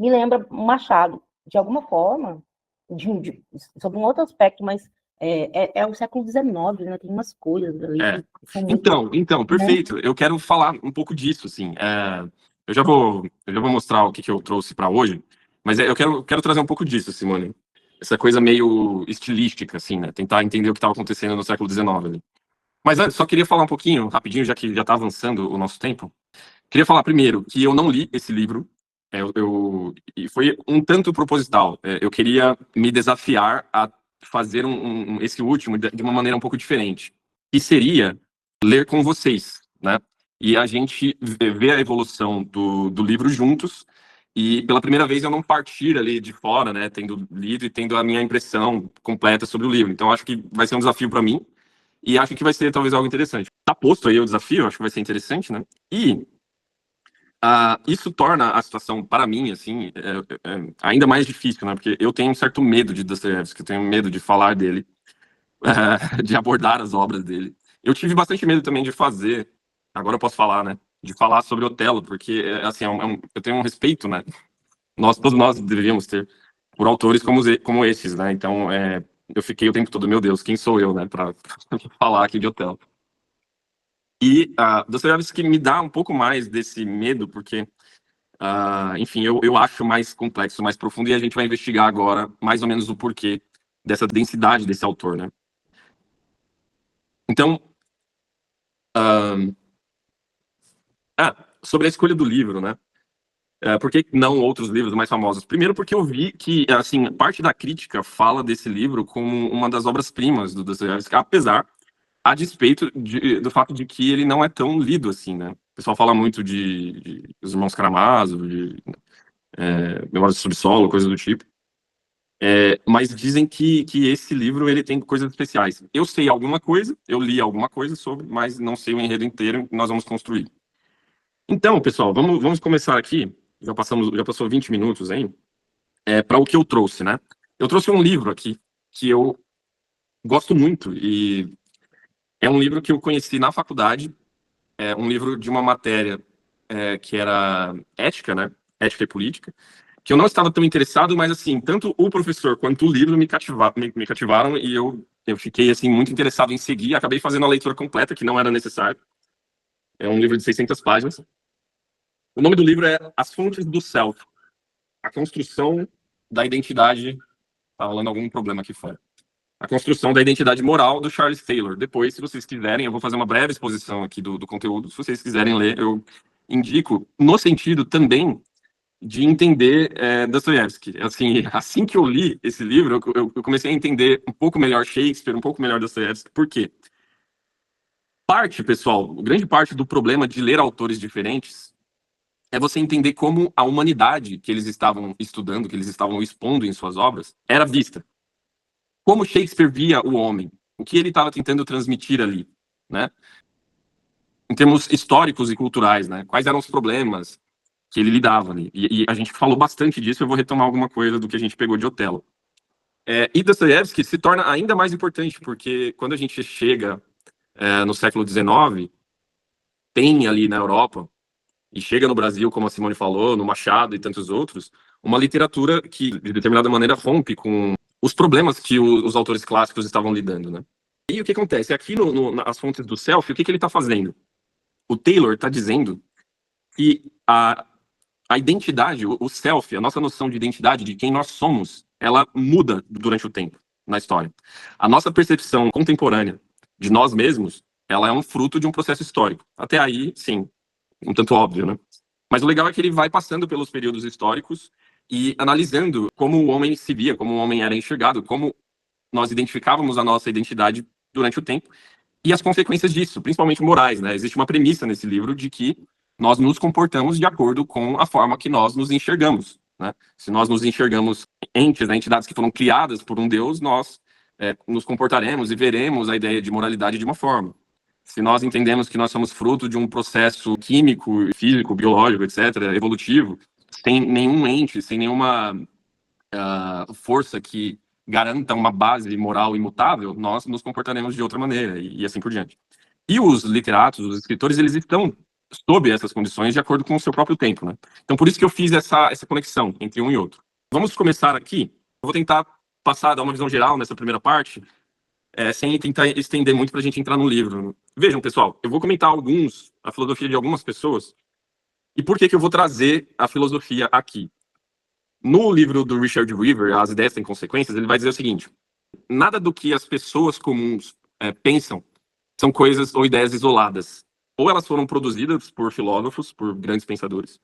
me lembra Machado, de alguma forma, sobre um outro aspecto, mas é o século XIX, né? Tem umas coisas ali que são muito... Então, perfeito. Eu quero falar um pouco disso, assim. Eu já vou mostrar o que eu trouxe para hoje, mas eu quero trazer um pouco disso, Simone. Essa coisa meio estilística, assim, né? Tentar entender o que estava acontecendo no século XIX. Ali. Mas antes, só queria falar um pouquinho, rapidinho, já que já está avançando o nosso tempo. Queria falar primeiro que eu não li esse livro. E foi um tanto proposital. Eu queria me desafiar a fazer esse último de uma maneira um pouco diferente. Que seria ler com vocês, né? E a gente ver a evolução do livro juntos. E pela primeira vez eu não partir ali de fora, né? Tendo lido e tendo a minha impressão completa sobre o livro. Então acho que vai ser um desafio para mim. E acho que vai ser talvez algo interessante. Tá posto aí o desafio, acho que vai ser interessante, né? E isso torna a situação, para mim, assim, ainda mais difícil, né? Porque eu tenho um certo medo de Dostoiévski, eu tenho medo de falar dele, de abordar as obras dele. Eu tive bastante medo também de fazer, agora eu posso falar, né? De falar sobre Otelo, porque, assim, eu tenho um respeito, né? Todos nós deveríamos ter, por autores como esses, né? Então, eu fiquei o tempo todo, meu Deus, quem sou eu, né? Para falar aqui de Otelo. E Dostoiévski me dá um pouco mais desse medo, porque enfim, eu acho mais complexo, mais profundo, e a gente vai investigar agora mais ou menos o porquê dessa densidade desse autor, né? Então, sobre a escolha do livro, né? Por que não outros livros mais famosos? Primeiro porque eu vi que, assim, parte da crítica fala desse livro como uma das obras-primas do Dostoiévski, apesar, a despeito do fato de que ele não é tão lido assim, né? O pessoal fala muito de Os Irmãos Karamazov, de Memórias do Subsolo, coisas do tipo. Mas dizem que esse livro ele tem coisas especiais. Eu sei alguma coisa, eu li alguma coisa sobre, mas não sei o enredo inteiro que nós vamos construir. Então, pessoal, vamos começar aqui. Já passou 20 minutos aí. Para o que eu trouxe, né? Eu trouxe um livro aqui que eu gosto muito e é um livro que eu conheci na faculdade. É um livro de uma matéria que era ética, né? Ética e política. Que eu não estava tão interessado, mas assim, tanto o professor quanto o livro me cativaram e eu fiquei assim muito interessado em seguir, acabei fazendo a leitura completa, que não era necessário. É um livro de 600 páginas. O nome do livro é As Fontes do Self, a construção da identidade, tá rolando algum problema aqui fora. A construção da identidade moral do Charles Taylor. Depois, se vocês quiserem, eu vou fazer uma breve exposição aqui do conteúdo, se vocês quiserem ler, eu indico, no sentido também de entender Dostoiévski. Assim que eu li esse livro, eu comecei a entender um pouco melhor Shakespeare, um pouco melhor Dostoiévski. Por quê? Pessoal, grande parte do problema de ler autores diferentes é você entender como a humanidade que eles estavam estudando, que eles estavam expondo em suas obras, era vista. Como Shakespeare via o homem, o que ele estava tentando transmitir ali, né? Em termos históricos e culturais, né? Quais eram os problemas que ele lidava ali. E a gente falou bastante disso, eu vou retomar alguma coisa do que a gente pegou de Otelo. E Dostoiévski se torna ainda mais importante, porque quando a gente chega no século XIX, tem ali na Europa, e chega no Brasil, como a Simone falou, no Machado e tantos outros, uma literatura que, de determinada maneira, rompe com os problemas que os autores clássicos estavam lidando, né? E o que acontece? Aqui nas fontes do Self, o que ele está fazendo? O Taylor está dizendo que a identidade, o self, a nossa noção de identidade, de quem nós somos, ela muda durante o tempo na história. A nossa percepção contemporânea de nós mesmos, ela é um fruto de um processo histórico. Até aí, sim, um tanto óbvio, né? Mas o legal é que ele vai passando pelos períodos históricos e analisando como o homem se via, como o homem era enxergado, como nós identificávamos a nossa identidade durante o tempo e as consequências disso, principalmente morais, né? Existe uma premissa nesse livro de que nós nos comportamos de acordo com a forma que nós nos enxergamos, né? Se nós nos enxergamos entes, né, entidades que foram criadas por um Deus, nós nos comportaremos e veremos a ideia de moralidade de uma forma. Se nós entendemos que nós somos fruto de um processo químico, físico, biológico, etc., evolutivo, sem nenhum ente, sem nenhuma força que garanta uma base moral imutável, nós nos comportaremos de outra maneira e assim por diante. E os literatos, os escritores, eles estão sob essas condições de acordo com o seu próprio tempo, né? Então, por isso que eu fiz essa conexão entre um e outro. Vamos começar aqui. Eu vou tentar dar uma visão geral nessa primeira parte, sem tentar estender muito para a gente entrar no livro. Vejam, pessoal, eu vou comentar a filosofia de algumas pessoas, e por que eu vou trazer a filosofia aqui. No livro do Richard Weaver, As Ideias Têm Consequências, ele vai dizer o seguinte: nada do que as pessoas comuns pensam são coisas ou ideias isoladas. Ou elas foram produzidas por filósofos, por grandes pensadores,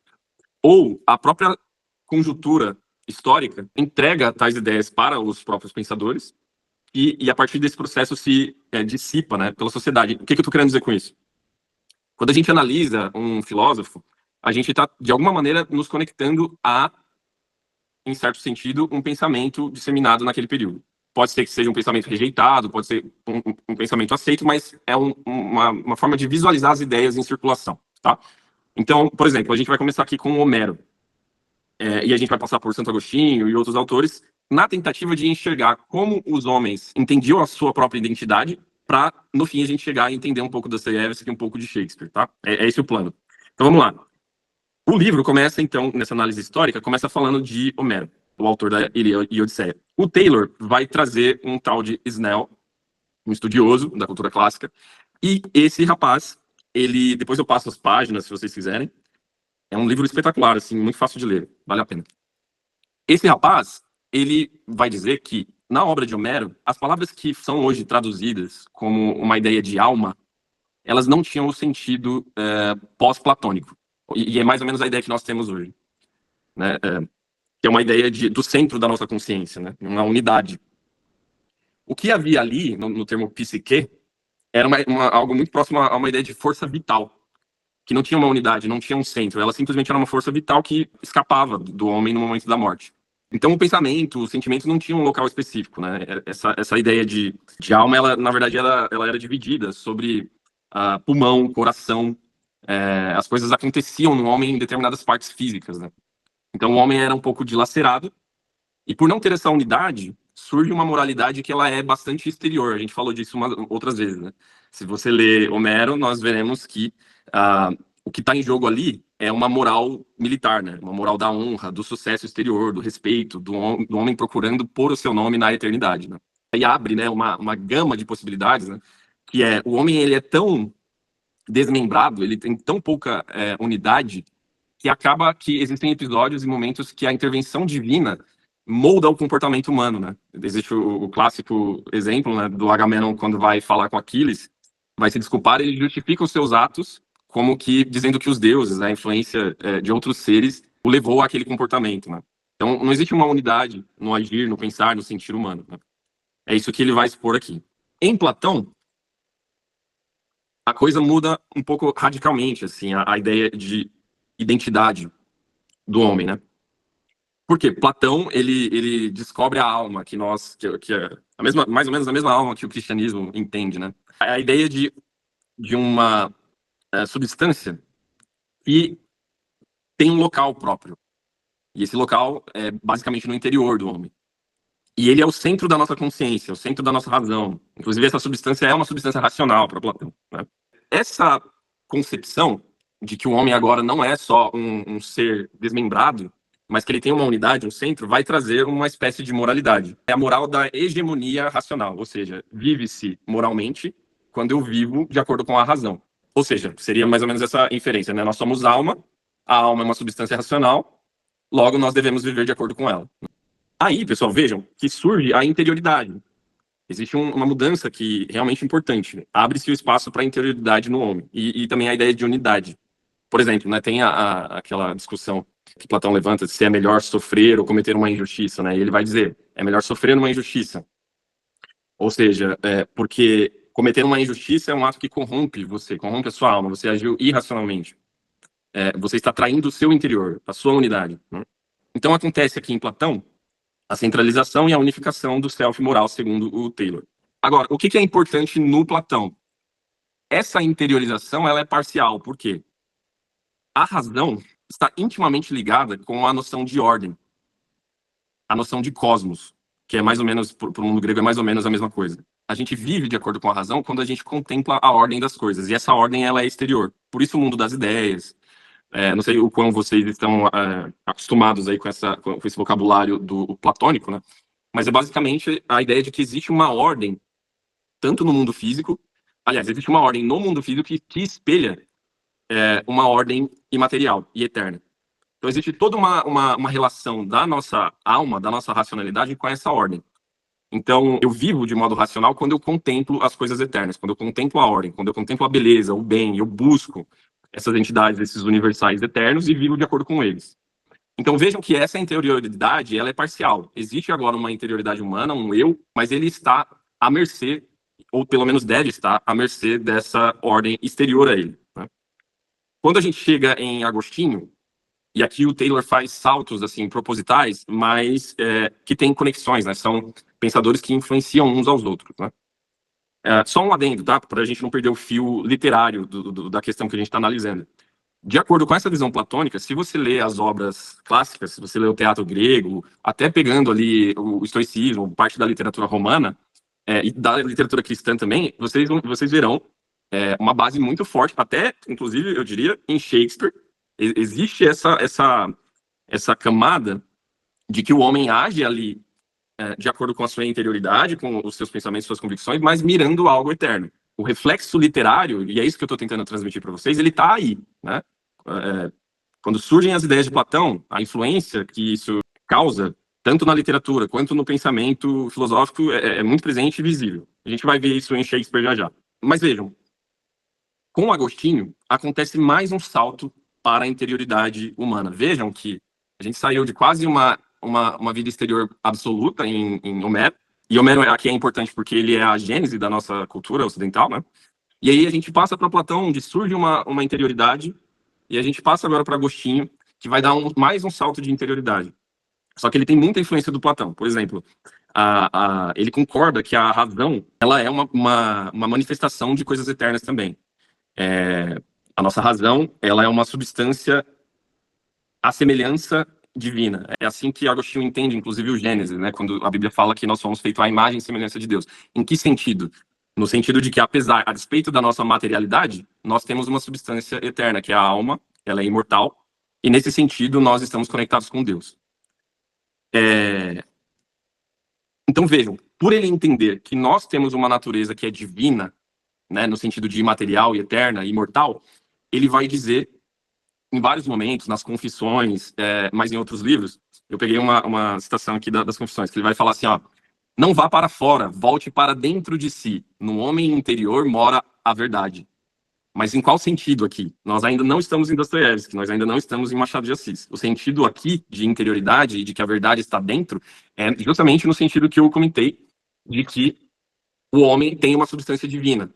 ou a própria conjuntura histórica entrega tais ideias para os próprios pensadores, e a partir desse processo se dissipa, né, pela sociedade. O que eu estou querendo dizer com isso? Quando a gente analisa um filósofo, a gente está, de alguma maneira, nos conectando a, em certo sentido, um pensamento disseminado naquele período. Pode ser que seja um pensamento rejeitado, pode ser um pensamento aceito, mas é uma forma de visualizar as ideias em circulação, tá? Então, por exemplo, a gente vai começar aqui com Homero, e a gente vai passar por Santo Agostinho e outros autores, na tentativa de enxergar como os homens entendiam a sua própria identidade, para, no fim, a gente chegar a entender um pouco Dostoiévski e um pouco de Shakespeare, tá? É esse o plano. Então, vamos lá. O livro começa, então, nessa análise histórica, começa falando de Homero, o autor da Ilíada e Odisseia. O Taylor vai trazer um tal de Snell, um estudioso da cultura clássica, e esse rapaz, depois eu passo as páginas, se vocês quiserem, é um livro espetacular, assim, muito fácil de ler, vale a pena. Esse rapaz, ele vai dizer que, na obra de Homero, as palavras que são hoje traduzidas como uma ideia de alma, elas não tinham o sentido pós-platônico. E é mais ou menos a ideia que nós temos hoje, né? Que é uma ideia do centro da nossa consciência, né? Uma unidade. O que havia ali, no termo psique, era algo muito próximo a uma ideia de força vital, que não tinha uma unidade, não tinha um centro. Ela simplesmente era uma força vital que escapava do homem no momento da morte. Então, o pensamento, o sentimento não tinha um local específico, né? Essa ideia de alma, ela, na verdade, ela era dividida sobre pulmão, coração. As coisas aconteciam no homem em determinadas partes físicas, né? Então, o homem era um pouco dilacerado, e por não ter essa unidade, surge uma moralidade que ela é bastante exterior. A gente falou disso outras vezes, né? Se você ler Homero, nós veremos que o que está em jogo ali é uma moral militar, né? Uma moral da honra, do sucesso exterior, do respeito, do homem procurando pôr o seu nome na eternidade, né? Aí abre, né, uma gama de possibilidades, né? Que o homem, ele é tão desmembrado, ele tem tão pouca unidade, que acaba que existem episódios e momentos que a intervenção divina molda o comportamento humano, né? Existe o clássico exemplo, né, do Agamenon, quando vai falar com Aquiles, vai se desculpar, ele justifica os seus atos como que dizendo que os deuses, a influência de outros seres, o levou àquele comportamento, né? Então, não existe uma unidade no agir, no pensar, no sentir humano, né? É isso que ele vai expor aqui. Em Platão, a coisa muda um pouco radicalmente, assim, a ideia de identidade do homem, né? Porque Platão, ele descobre a alma que é a mesma, mais ou menos a mesma alma que o cristianismo entende, né? A ideia de uma substância que tem um local próprio. E esse local é basicamente no interior do homem. E ele é o centro da nossa consciência, o centro da nossa razão. Inclusive, essa substância é uma substância racional para Platão, né? Essa concepção de que o homem agora não é só um ser desmembrado, mas que ele tem uma unidade, um centro, vai trazer uma espécie de moralidade. É a moral da hegemonia racional, ou seja, vive-se moralmente quando eu vivo de acordo com a razão. Ou seja, seria mais ou menos essa inferência, né? Nós somos alma, a alma é uma substância racional, logo nós devemos viver de acordo com ela. Aí, pessoal, vejam que surge a interioridade. Existe uma mudança que é realmente importante. Abre-se o espaço para a interioridade no homem. E também a ideia de unidade. Por exemplo, né, tem aquela discussão que Platão levanta se é melhor sofrer ou cometer uma injustiça, né? E ele vai dizer, é melhor sofrer uma injustiça. Ou seja, porque cometer uma injustiça é um ato que corrompe a sua alma, você agiu irracionalmente. Você está traindo o seu interior, a sua unidade, né? Então acontece aqui em Platão a centralização e a unificação do self moral, segundo o Taylor. Agora, o que é importante no Platão? Essa interiorização ela é parcial, por quê? A razão está intimamente ligada com a noção de ordem, a noção de cosmos, que é mais ou menos, para o mundo grego, é mais ou menos a mesma coisa. a gente vive de acordo com a razão quando a gente contempla a ordem das coisas. E essa ordem, ela é exterior. Por isso o mundo das ideias. Não sei o quão vocês estão acostumados aí com esse vocabulário do platônico, né? Mas é basicamente a ideia de que existe uma ordem, tanto no mundo físico, aliás, existe uma ordem no mundo físico que espelha uma ordem imaterial e eterna. Então existe toda uma relação da nossa alma, da nossa racionalidade com essa ordem. Então eu vivo de modo racional quando eu contemplo as coisas eternas, quando eu contemplo a ordem, quando eu contemplo a beleza, o bem, eu busco essas entidades, esses universais eternos e vivo de acordo com eles. Então vejam que essa interioridade, ela é parcial. Existe agora uma interioridade humana, um eu, mas ele está à mercê, ou pelo menos deve estar à mercê dessa ordem exterior a ele, né? Quando a gente chega em Agostinho, e aqui o Taylor faz saltos assim propositais, mas que têm conexões, né? São pensadores que influenciam uns aos outros, né? Só um adendo, tá? Para a gente não perder o fio literário da questão que a gente está analisando. De acordo com essa visão platônica, se você lê as obras clássicas, se você lê o teatro grego, até pegando ali o estoicismo, parte da literatura romana, e da literatura cristã também, vocês verão uma base muito forte, até, inclusive, eu diria, em Shakespeare, existe essa camada de que o homem age ali de acordo com a sua interioridade, com os seus pensamentos, suas convicções, mas mirando algo eterno. O reflexo literário, e é isso que eu estou tentando transmitir para vocês, ele está aí, né? Quando surgem as ideias de Platão, a influência que isso causa, tanto na literatura quanto no pensamento filosófico, é muito presente e visível. A gente vai ver isso em Shakespeare já já. Mas vejam, com Agostinho, acontece mais um salto para a interioridade humana. Vejam que a gente saiu de quase uma vida exterior absoluta em Homero, e Homero aqui é importante porque ele é a gênese da nossa cultura ocidental, né? E aí a gente passa para Platão, onde surge uma interioridade, e a gente passa agora para Agostinho, que vai dar mais um salto de interioridade. Só que ele tem muita influência do Platão. Por exemplo, ele concorda que a razão ela é uma manifestação de coisas eternas também. A nossa razão ela é uma substância à semelhança divina. É assim que Agostinho entende, inclusive, o Gênesis, né? Quando a Bíblia fala que nós somos feitos à imagem e semelhança de Deus. Em que sentido? No sentido de que, a despeito da nossa materialidade, nós temos uma substância eterna, que é a alma, ela é imortal, e nesse sentido nós estamos conectados com Deus. Então vejam, por ele entender que nós temos uma natureza que é divina, né, no sentido de imaterial e eterna, imortal, ele vai dizer em vários momentos, nas Confissões, mas em outros livros, eu peguei uma citação aqui das Confissões, que ele vai falar assim, ó, não vá para fora, volte para dentro de si. No homem interior mora a verdade. Mas em qual sentido aqui? Nós ainda não estamos em Dostoiévski, nós ainda não estamos em Machado de Assis. O sentido aqui de interioridade e de que a verdade está dentro é justamente no sentido que eu comentei, de que o homem tem uma substância divina.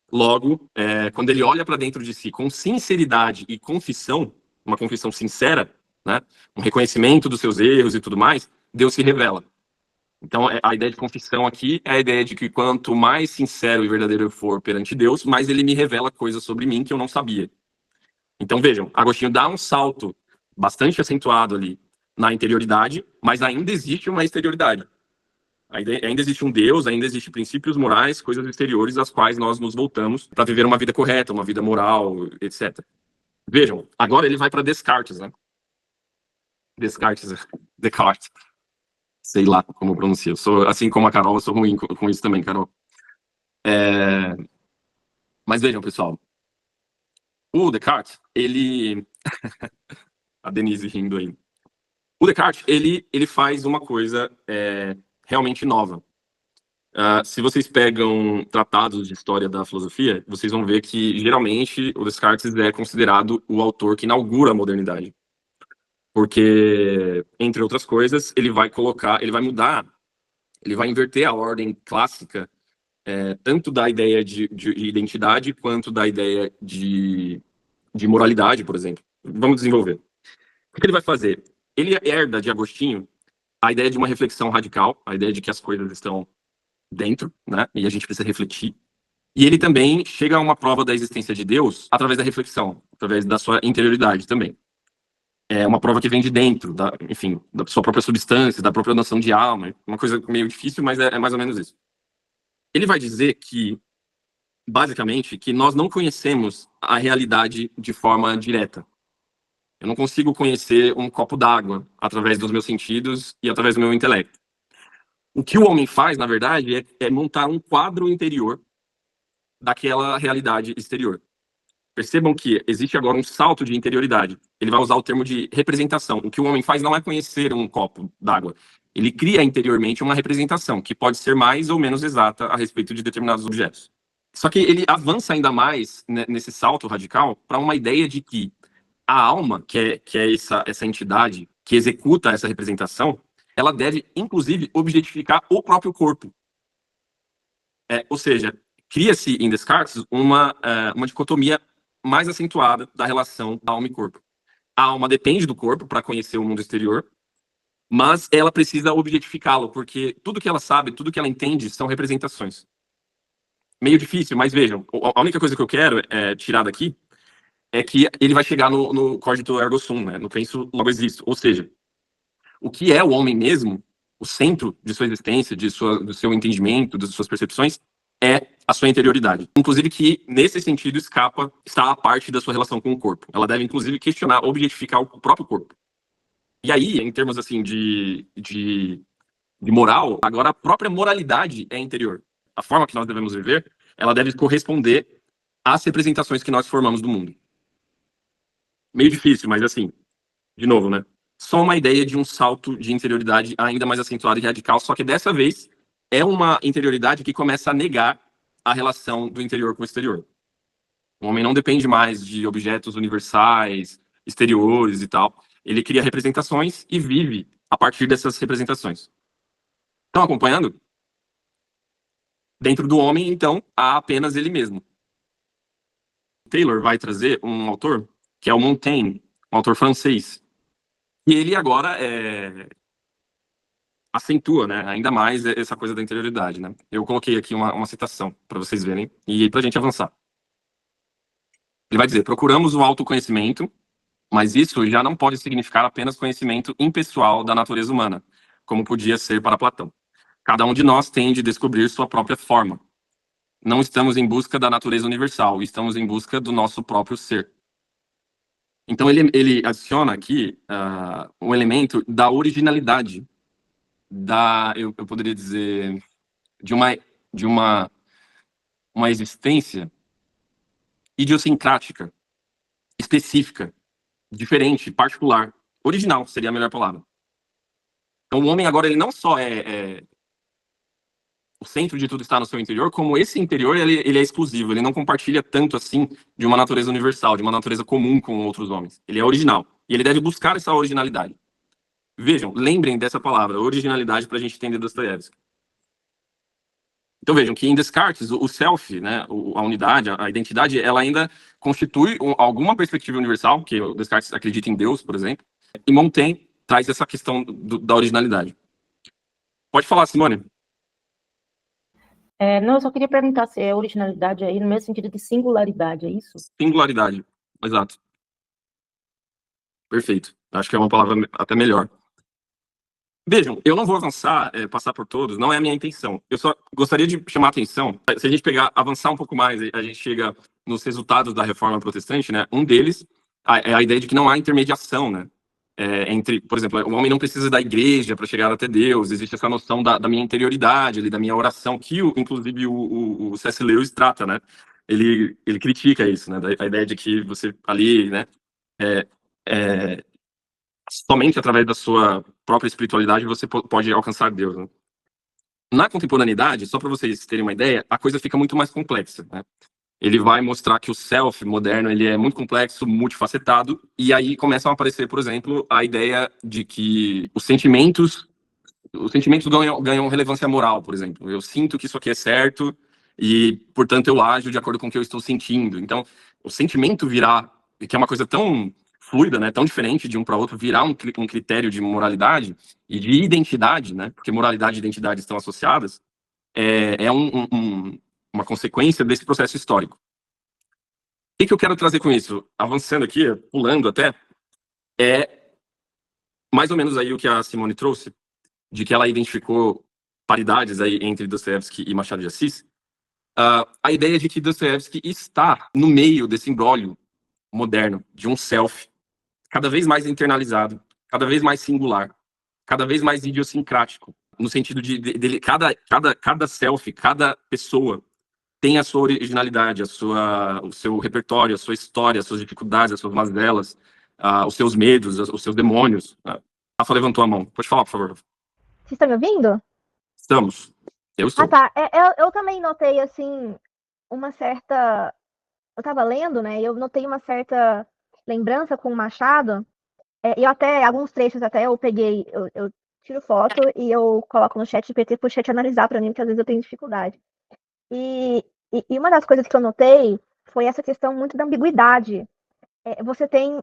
Logo, quando ele olha para dentro de si com sinceridade e confissão, uma confissão sincera, né, um reconhecimento dos seus erros e tudo mais, Deus se revela. Então, a ideia de confissão aqui é a ideia de que quanto mais sincero e verdadeiro eu for perante Deus, mais ele me revela coisas sobre mim que eu não sabia. Então, vejam, Agostinho dá um salto bastante acentuado ali na interioridade, mas ainda existe uma exterioridade. Ainda existe um Deus, ainda existem princípios morais, coisas exteriores às quais nós nos voltamos para viver uma vida correta, uma vida moral, etc. Vejam, agora ele vai para Descartes, né? Descartes. Sei lá como pronuncia. Eu sou, assim como a Carol, eu sou ruim com isso também, Carol. Mas vejam, pessoal. O Descartes, ele... a Denise rindo aí. O Descartes, ele faz uma coisa realmente nova. Se vocês pegam tratados de história da filosofia, vocês vão ver que, geralmente, o Descartes é considerado o autor que inaugura a modernidade. Porque, entre outras coisas, ele vai mudar, ele vai inverter a ordem clássica, tanto da ideia de identidade, quanto da ideia de moralidade, por exemplo. Vamos desenvolver. O que ele vai fazer? Ele herda de Agostinho a ideia de uma reflexão radical, a ideia de que as coisas estão dentro, né? E a gente precisa refletir. E ele também chega a uma prova da existência de Deus através da reflexão, através da sua interioridade também. É uma prova que vem de dentro, enfim, da sua própria substância, da própria noção de alma. Uma coisa meio difícil, mas é mais ou menos isso. Ele vai dizer que, basicamente, que nós não conhecemos a realidade de forma direta. Eu não consigo conhecer um copo d'água através dos meus sentidos e através do meu intelecto. O que o homem faz, na verdade, é montar um quadro interior daquela realidade exterior. Percebam que existe agora um salto de interioridade. Ele vai usar o termo de representação. O que o homem faz não é conhecer um copo d'água. Ele cria interiormente uma representação, que pode ser mais ou menos exata a respeito de determinados objetos. Só que ele avança ainda mais nesse salto radical para uma ideia de que a alma, que é essa entidade que executa essa representação, ela deve, inclusive, objetificar o próprio corpo. Ou seja, cria-se em Descartes uma dicotomia mais acentuada da relação alma e corpo. A alma depende do corpo para conhecer o mundo exterior, mas ela precisa objetificá-lo, porque tudo que ela sabe, tudo que ela entende são representações. Meio difícil, mas vejam, a única coisa que eu quero tirar daqui é que ele vai chegar no cogito ergo sum, né? No penso logo existo. Ou seja, o que é o homem mesmo, o centro de sua existência, do seu entendimento, das suas percepções, é a sua interioridade. Inclusive que, nesse sentido, está a parte da sua relação com o corpo. Ela deve, inclusive, questionar, objetificar o próprio corpo. E aí, em termos assim de moral, agora a própria moralidade é interior. A forma que nós devemos viver, ela deve corresponder às representações que nós formamos do mundo. Meio difícil, mas assim, de novo, né? Só uma ideia de um salto de interioridade ainda mais acentuado e radical, só que dessa vez é uma interioridade que começa a negar a relação do interior com o exterior. O homem não depende mais de objetos universais, exteriores e tal. Ele cria representações e vive a partir dessas representações. Estão acompanhando? Dentro do homem, então, há apenas ele mesmo. Taylor vai trazer um autor, que é o Montaigne, um autor francês. E ele agora acentua, né, ainda mais essa coisa da interioridade, né? Eu coloquei aqui uma citação para vocês verem e para a gente avançar. Ele vai dizer: procuramos o autoconhecimento, mas isso já não pode significar apenas conhecimento impessoal da natureza humana, como podia ser para Platão. Cada um de nós tem de descobrir sua própria forma. Não estamos em busca da natureza universal, estamos em busca do nosso próprio ser. Então ele adiciona aqui um elemento da originalidade, eu poderia dizer, de uma existência idiosincrática, específica, diferente, particular. Original seria a melhor palavra. Então o homem agora ele não só o centro de tudo está no seu interior, como esse interior ele é exclusivo, ele não compartilha tanto assim de uma natureza universal, de uma natureza comum com outros homens. Ele é original e ele deve buscar essa originalidade. Vejam, lembrem dessa palavra, originalidade, para a gente entender Dostoiévski. Então vejam que em Descartes o self, né, a unidade, a identidade, ela ainda constitui alguma perspectiva universal, que o Descartes acredita em Deus, por exemplo, e Montaigne traz essa questão da originalidade. Pode falar, Simone. Não, eu só queria perguntar se é originalidade aí no mesmo sentido de singularidade, é isso? Singularidade, exato. Perfeito. Acho que é uma palavra até melhor. Vejam, eu não vou avançar, passar por todos, não é a minha intenção. Eu só gostaria de chamar a atenção, se a gente avançar um pouco mais, a gente chega nos resultados da Reforma Protestante, né? Um deles é a ideia de que não há intermediação, né? Entre, por exemplo, o homem não precisa da igreja para chegar até Deus, existe essa noção da minha interioridade, ali, da minha oração, que inclusive o C.S. Lewis trata, né? Ele critica isso, né? A ideia de que você ali, né? Somente através da sua própria espiritualidade você pode alcançar Deus, né? Na contemporaneidade, só para vocês terem uma ideia, a coisa fica muito mais complexa, né? Ele vai mostrar que o self moderno ele é muito complexo, multifacetado, e aí começam a aparecer, por exemplo, a ideia de que os sentimentos ganham relevância moral, por exemplo. Eu sinto que isso aqui é certo e, portanto, eu ajo de acordo com o que eu estou sentindo. Então, o sentimento virar, que é uma coisa tão fluida, né, tão diferente de um para outro, virar um critério de moralidade e de identidade, né, porque moralidade e identidade estão associadas, uma consequência desse processo histórico. O que eu quero trazer com isso? Avançando aqui, pulando até, é mais ou menos aí o que a Simone trouxe, de que ela identificou paridades aí entre Dostoiévski e Machado de Assis, a ideia de que Dostoiévski está no meio desse imbróglio moderno, de um self cada vez mais internalizado, cada vez mais singular, cada vez mais idiosincrático, no sentido de cada self, cada pessoa tem a sua originalidade, o seu repertório, a sua história, as suas dificuldades, as suas mazelas, os seus medos, os seus demônios. A Rafa levantou a mão. Pode falar, por favor. Vocês estão me ouvindo? Estamos. Eu estou. Tá. Eu também notei, assim, uma certa... Eu tava lendo, né, e eu notei uma certa lembrança com o Machado, e até, alguns trechos até eu peguei, eu tiro foto e eu coloco no chat GPT pro chat analisar para mim, porque às vezes eu tenho dificuldade. E uma das coisas que eu notei foi essa questão muito da ambiguidade. Você tem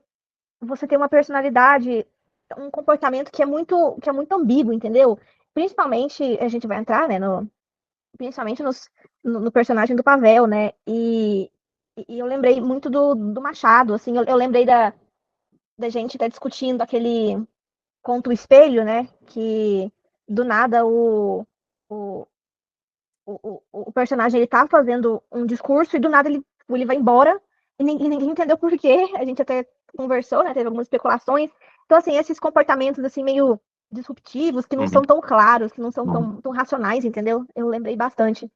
uma personalidade, um comportamento que é muito ambíguo, entendeu? Principalmente, a gente vai entrar, né, principalmente no personagem do Pavel, né? E eu lembrei muito do Machado, assim, eu lembrei da gente estar discutindo aquele contra o espelho, né? Que do nada o personagem ele tá fazendo um discurso e do nada ele vai embora e ninguém entendeu por quê. A gente até conversou, né? Teve algumas especulações. Então, assim, esses comportamentos assim meio disruptivos, que não são tão claros, que não são tão racionais, entendeu? Eu lembrei bastante.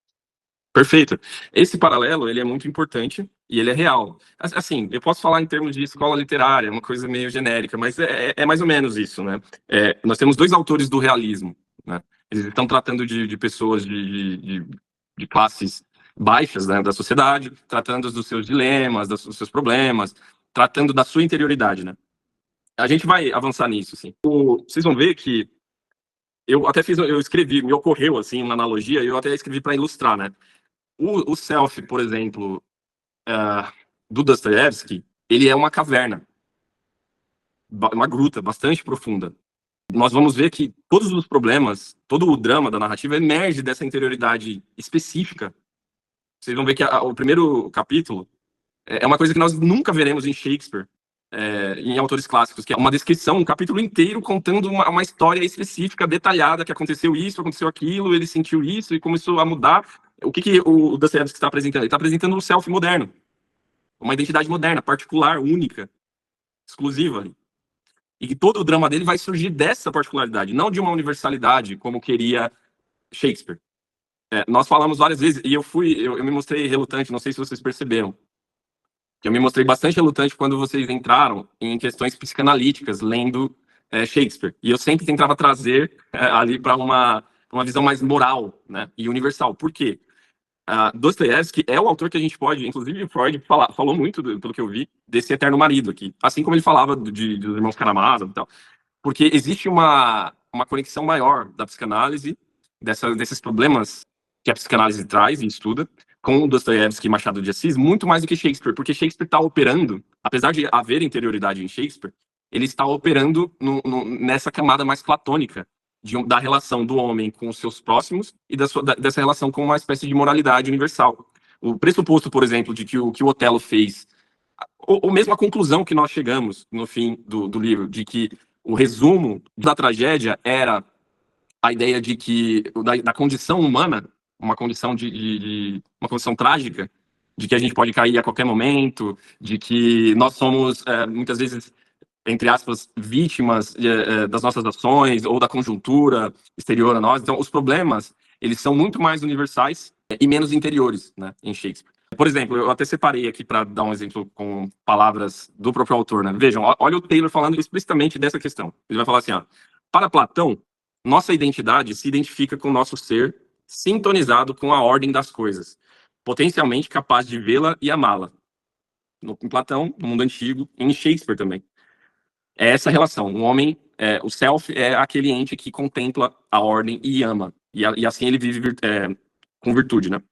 Perfeito. Esse paralelo, ele é muito importante e ele é real. Assim, eu posso falar em termos de escola literária, uma coisa meio genérica, mas é mais ou menos isso, né? Nós temos dois autores do realismo, né? Eles estão tratando de pessoas de classes baixas, né, da sociedade, tratando dos seus dilemas, dos seus problemas, tratando da sua interioridade, né? A gente vai avançar nisso, sim. Vocês vão ver que eu escrevi, me ocorreu, assim, uma analogia, eu até escrevi para ilustrar, né? O self, por exemplo, do Dostoiévski, ele é uma caverna, uma gruta bastante profunda. Nós vamos ver que todos os problemas, todo o drama da narrativa emerge dessa interioridade específica. Vocês vão ver que o primeiro capítulo é uma coisa que nós nunca veremos em Shakespeare, em autores clássicos, que é uma descrição, um capítulo inteiro contando uma história específica, detalhada, que aconteceu isso, aconteceu aquilo, ele sentiu isso e começou a mudar. O que o Dostoiévski está apresentando? Ele está apresentando um self moderno, uma identidade moderna, particular, única, exclusiva. E que todo o drama dele vai surgir dessa particularidade, não de uma universalidade, como queria Shakespeare. Nós falamos várias vezes, e eu me mostrei relutante, não sei se vocês perceberam, que eu me mostrei bastante relutante quando vocês entraram em questões psicanalíticas, lendo Shakespeare. E eu sempre tentava trazer ali para uma visão mais moral, né, e universal. Por quê? Dostoiévski é o autor que a gente pode, inclusive Freud falou muito, pelo que eu vi, desse eterno marido aqui. Assim como ele falava dos irmãos Karamazov e tal. Porque existe uma conexão maior da psicanálise, desses problemas que a psicanálise traz e estuda, com Dostoiévski e Machado de Assis, muito mais do que Shakespeare. Porque Shakespeare está operando, apesar de haver interioridade em Shakespeare, ele está operando nessa camada mais platônica, da relação do homem com os seus próximos e dessa relação com uma espécie de moralidade universal. O pressuposto, por exemplo, de que o Otelo fez, ou mesmo a conclusão que nós chegamos no fim do livro, de que o resumo da tragédia era a ideia de que da condição humana, uma condição uma condição trágica, de que a gente pode cair a qualquer momento, de que nós somos muitas vezes, entre aspas, vítimas das nossas ações ou da conjuntura exterior a nós. Então, os problemas, eles são muito mais universais e menos interiores, né, em Shakespeare. Por exemplo, eu até separei aqui para dar um exemplo com palavras do próprio autor, né? Vejam, olha o Taylor falando explicitamente dessa questão. Ele vai falar assim, para Platão, nossa identidade se identifica com o nosso ser sintonizado com a ordem das coisas, potencialmente capaz de vê-la e amá-la. Em Platão, no mundo antigo, e em Shakespeare também. É essa relação. O homem, o self é aquele ente que contempla a ordem e ama. E assim ele vive com virtude, né?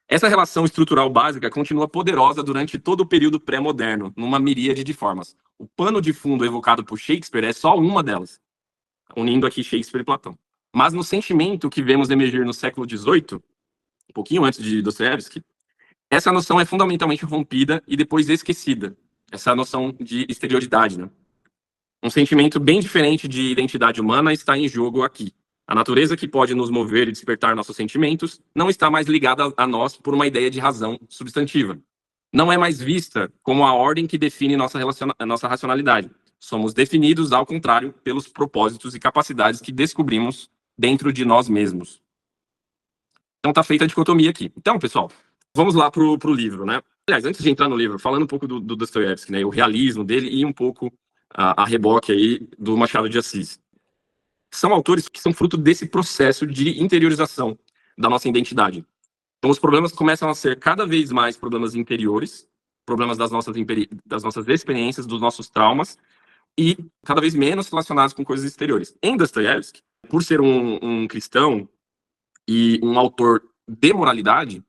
Essa relação estrutural básica continua poderosa durante todo o período pré-moderno, numa miríade de formas. O pano de fundo evocado por Shakespeare é só uma delas, unindo aqui Shakespeare e Platão. Mas no sentimento que vemos emergir no século XVIII, um pouquinho antes de Dostoiévski, essa noção é fundamentalmente rompida e depois esquecida. Essa noção de exterioridade, né? Um sentimento bem diferente de identidade humana está em jogo aqui. A natureza que pode nos mover e despertar nossos sentimentos não está mais ligada a nós por uma ideia de razão substantiva. Não é mais vista como a ordem que define nossa racionalidade. Somos definidos, ao contrário, pelos propósitos e capacidades que descobrimos dentro de nós mesmos. Então tá feita a dicotomia aqui. Então, pessoal, vamos lá pro livro, né? Aliás, antes de entrar no livro, falando um pouco do Dostoiévski, né? O realismo dele e um pouco a reboque aí do Machado de Assis. São autores que são fruto desse processo de interiorização da nossa identidade. Então, os problemas começam a ser cada vez mais problemas interiores, problemas das nossas experiências, dos nossos traumas, e cada vez menos relacionados com coisas exteriores. Em Dostoiévski, por ser um cristão e um autor de moralidade,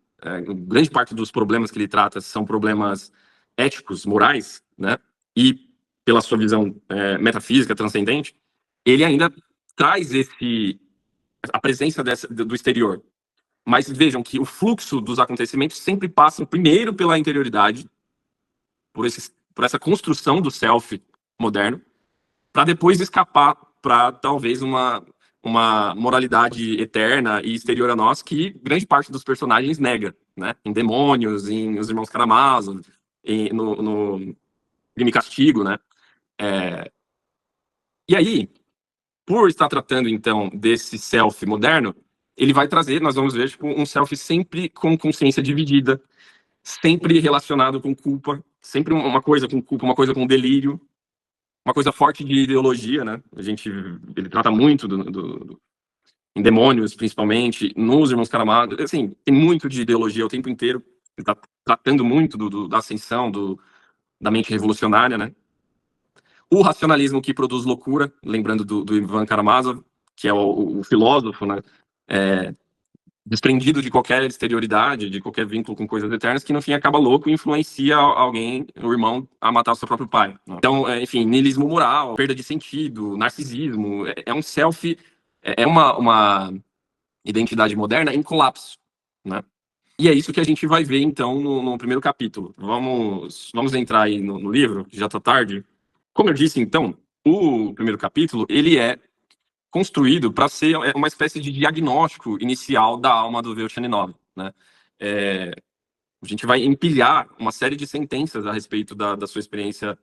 grande parte dos problemas que ele trata são problemas éticos, morais, né? E pela sua visão metafísica, transcendente, ele ainda traz a presença do exterior. Mas vejam que o fluxo dos acontecimentos sempre passa primeiro pela interioridade, por essa construção do self moderno, para depois escapar para talvez uma moralidade eterna e exterior a nós que grande parte dos personagens nega, né? Em Demônios, em Os Irmãos Karamazov, no Crime e Castigo, né? E aí, por estar tratando, então, desse self moderno, ele vai trazer, nós vamos ver, tipo, um self sempre com consciência dividida, sempre relacionado com culpa, sempre uma coisa com culpa, uma coisa com delírio, uma coisa forte de ideologia, né? Ele trata muito em Demônios, principalmente, nos Irmãos Karamazov, assim, tem muito de ideologia o tempo inteiro, ele está tratando muito da ascensão da mente revolucionária, né? O racionalismo que produz loucura, lembrando do Ivan Karamazov, que é o filósofo, né? Desprendido de qualquer exterioridade, de qualquer vínculo com coisas eternas, que no fim acaba louco e influencia alguém, o irmão, a matar o seu próprio pai. Então, enfim, niilismo moral, perda de sentido, narcisismo, é um self, é uma identidade moderna em colapso, né? E é isso que a gente vai ver, então, no primeiro capítulo. Vamos entrar aí no livro, que já está tarde. Como eu disse, então, o primeiro capítulo, ele é construído para ser uma espécie de diagnóstico inicial da alma do Velchaninoff, né? A gente vai empilhar uma série de sentenças a respeito da sua experiência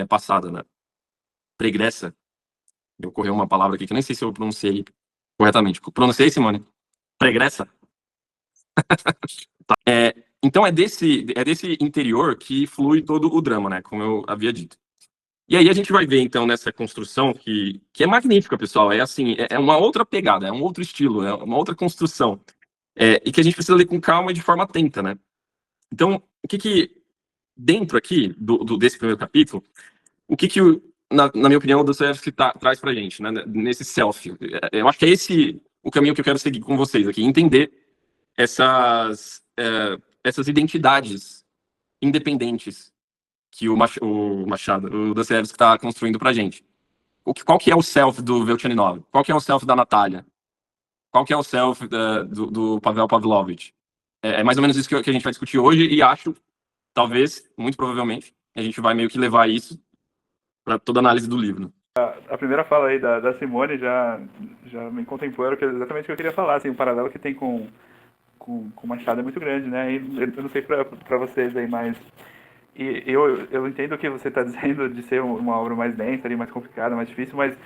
passada, né? Pregressa. Me ocorreu uma palavra aqui que eu nem sei se eu pronunciei corretamente. Pronunciei, Simone? Pregressa? Tá. Então é desse interior que flui todo o drama, né? Como eu havia dito. E aí a gente vai ver, então, nessa construção que é magnífica, pessoal. É assim, é uma outra pegada, é um outro estilo, é uma outra construção. E que a gente precisa ler com calma e de forma atenta, né? Então, o que dentro aqui desse primeiro capítulo, o que na minha opinião, o Dostoiévski traz pra gente, né? Nesse self. Eu acho que é esse o caminho que eu quero seguir com vocês aqui. Entender essas identidades independentes que o Dostoiévski está construindo pra gente. Qual que é o self do Velchaninoff? Qual que é o self da Natália? Qual que é o self do Pavel Pavlovich? É mais ou menos isso que a gente vai discutir hoje e acho, talvez, muito provavelmente, a gente vai meio que levar isso para toda a análise do livro. A primeira fala aí da Simone já me contemplou, era exatamente o que eu queria falar, assim, o paralelo que tem com o Machado é muito grande, né? E eu não sei para vocês aí, mas eu entendo o que você está dizendo de ser uma obra mais densa, mais complicada, mais difícil, mas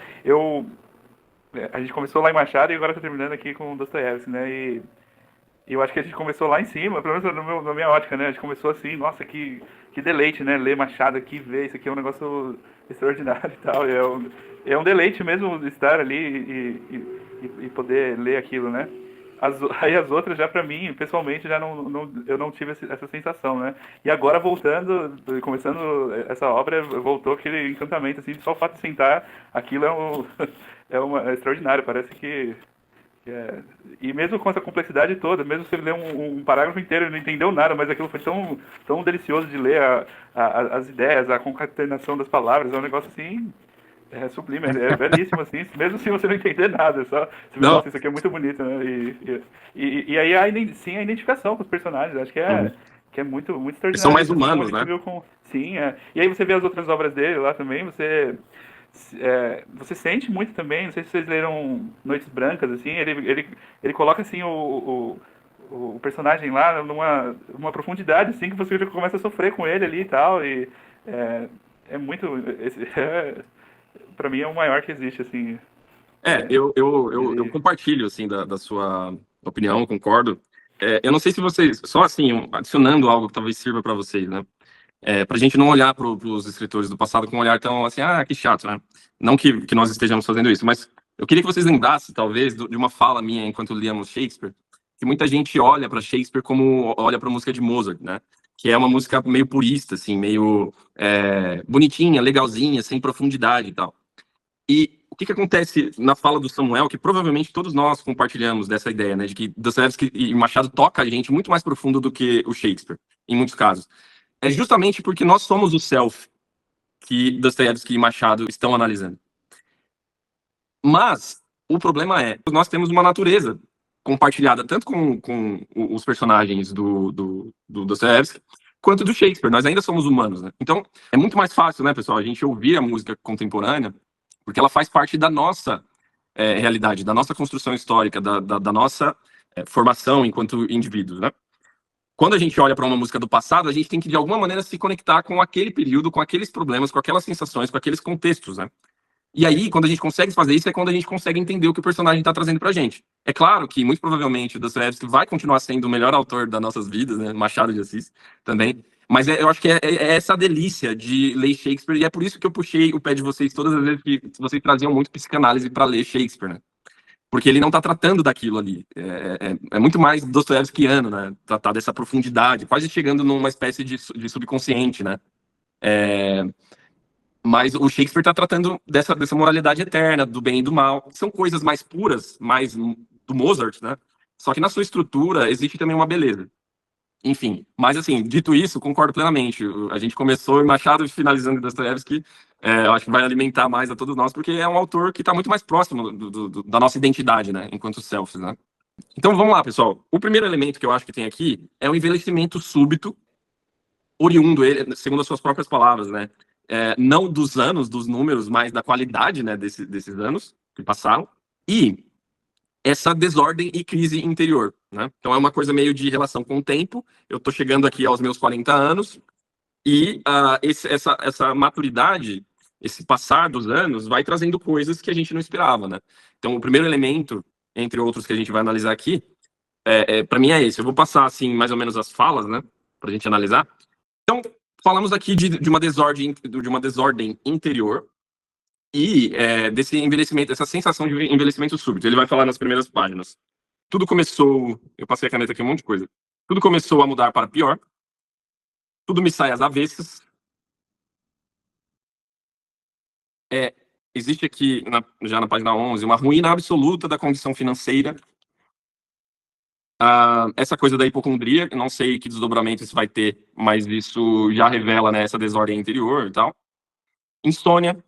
a gente começou lá em Machado e agora está terminando aqui com Dostoiévski, né? E eu acho que a gente começou lá em cima, pelo menos na minha ótica, né? A gente começou assim, nossa, que deleite, né? Ler Machado aqui, ver isso aqui é um negócio extraordinário e tal. É um deleite mesmo estar ali e poder ler aquilo, né? Aí as outras já para mim, pessoalmente, eu não tive essa sensação, né? E agora começando essa obra, voltou aquele encantamento, assim, só o fato de sentar, aquilo é extraordinário, parece que e mesmo com essa complexidade toda, mesmo se ele ler um parágrafo inteiro e não entendeu nada, mas aquilo foi tão delicioso de ler as ideias, a concatenação das palavras, é um negócio assim, sublime, é belíssimo, assim, mesmo se você não entender nada, só você vê, nossa, isso aqui é muito bonito, né? E aí a identificação com os personagens, acho que é muito, muito extraordinário. Eles são mais humanos, né? Sim, E aí você vê as outras obras dele lá também, você você sente muito também, não sei se vocês leram Noites Brancas, assim, ele coloca, assim, o personagem lá numa profundidade, assim, que você já começa a sofrer com ele ali e tal, e é muito... pra mim é o maior que existe, assim. Eu compartilho, assim, da sua opinião, concordo. Eu não sei se vocês, só assim, adicionando algo que talvez sirva para vocês, né? Pra gente não olhar para os escritores do passado com um olhar tão assim, que chato, né? Não que nós estejamos fazendo isso, mas eu queria que vocês lembrassem, talvez, de uma fala minha enquanto líamos Shakespeare, que muita gente olha para Shakespeare como olha para a música de Mozart, né? Que é uma música meio purista, assim, meio bonitinha, legalzinha, sem profundidade e tal. E o que acontece na fala do Samuel, que provavelmente todos nós compartilhamos dessa ideia, né, de que Dostoiévski e Machado toca a gente muito mais profundo do que o Shakespeare, em muitos casos. É justamente porque nós somos o self que Dostoiévski e Machado estão analisando. Mas o problema é que nós temos uma natureza compartilhada tanto com os personagens do Dostoiévski quanto do Shakespeare. Nós ainda somos humanos, né? Então é muito mais fácil, né, pessoal, a gente ouvir a música contemporânea porque ela faz parte da nossa realidade, da nossa construção histórica, da nossa formação enquanto indivíduos, né? Quando a gente olha para uma música do passado, a gente tem que, de alguma maneira, se conectar com aquele período, com aqueles problemas, com aquelas sensações, com aqueles contextos, né? E aí, quando a gente consegue fazer isso, é quando a gente consegue entender o que o personagem está trazendo pra gente. É claro que, muito provavelmente, o Dostoiévski vai continuar sendo o melhor autor das nossas vidas, né? Machado de Assis também. Mas eu acho que é essa delícia de ler Shakespeare, e é por isso que eu puxei o pé de vocês todas as vezes que vocês traziam muito psicanálise para ler Shakespeare, né? Porque ele não está tratando daquilo ali. É muito mais dostoiévskiano, né? Tratar dessa profundidade, quase chegando numa espécie de subconsciente, né? Mas o Shakespeare está tratando dessa moralidade eterna, do bem e do mal. São coisas mais puras, mais do Mozart, né? Só que na sua estrutura existe também uma beleza. Enfim, mas assim, dito isso, concordo plenamente. A gente começou em Machado e finalizando em Dostoiévski, eu acho que vai alimentar mais a todos nós, porque é um autor que está muito mais próximo da nossa identidade, né, enquanto selfies, né? Então vamos lá, pessoal. O primeiro elemento que eu acho que tem aqui é o envelhecimento súbito, oriundo, segundo as suas próprias palavras, né? Não dos anos, dos números, mas da qualidade, né, desses anos que passaram. E essa desordem e crise interior, né? Então é uma coisa meio de relação com o tempo. Eu estou chegando aqui aos meus 40 anos e essa maturidade, esse passar dos anos, vai trazendo coisas que a gente não esperava, né? Então o primeiro elemento, entre outros que a gente vai analisar aqui, para mim é esse. Eu vou passar assim mais ou menos as falas, né, para a gente analisar. Então falamos aqui de uma desordem interior. E desse envelhecimento, essa sensação de envelhecimento súbito. Ele vai falar nas primeiras páginas. Tudo começou... Eu passei a caneta aqui, um monte de coisa. Tudo começou a mudar para pior. Tudo me sai às avessas. Existe aqui, já na página 11, uma ruína absoluta da condição financeira. Essa coisa da hipocondria, não sei que desdobramento isso vai ter, mas isso já revela, né, essa desordem interior e tal. Insônia.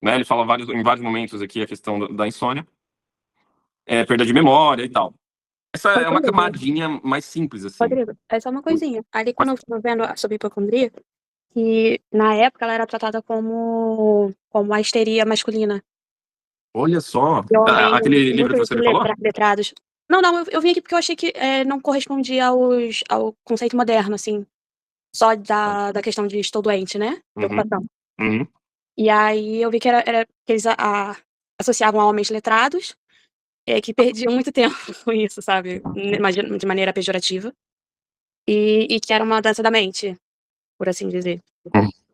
Né, ele fala em vários momentos aqui a questão da insônia, perda de memória e tal. Essa é uma camadinha mais simples, assim. Rodrigo, é só uma coisinha. Ali, quando eu estava vendo sobre hipocondria, que na época ela era tratada como a histeria masculina. Olha só, aquele livro que você me falou? Letrados. Não, eu vim aqui porque eu achei que não correspondia ao conceito moderno, assim, só da questão de estou doente, né? Preocupação. Uhum. E aí eu vi que era que eles associavam a homens letrados, que perdiam muito tempo com isso, sabe? De maneira pejorativa. E que era uma dança da mente, por assim dizer.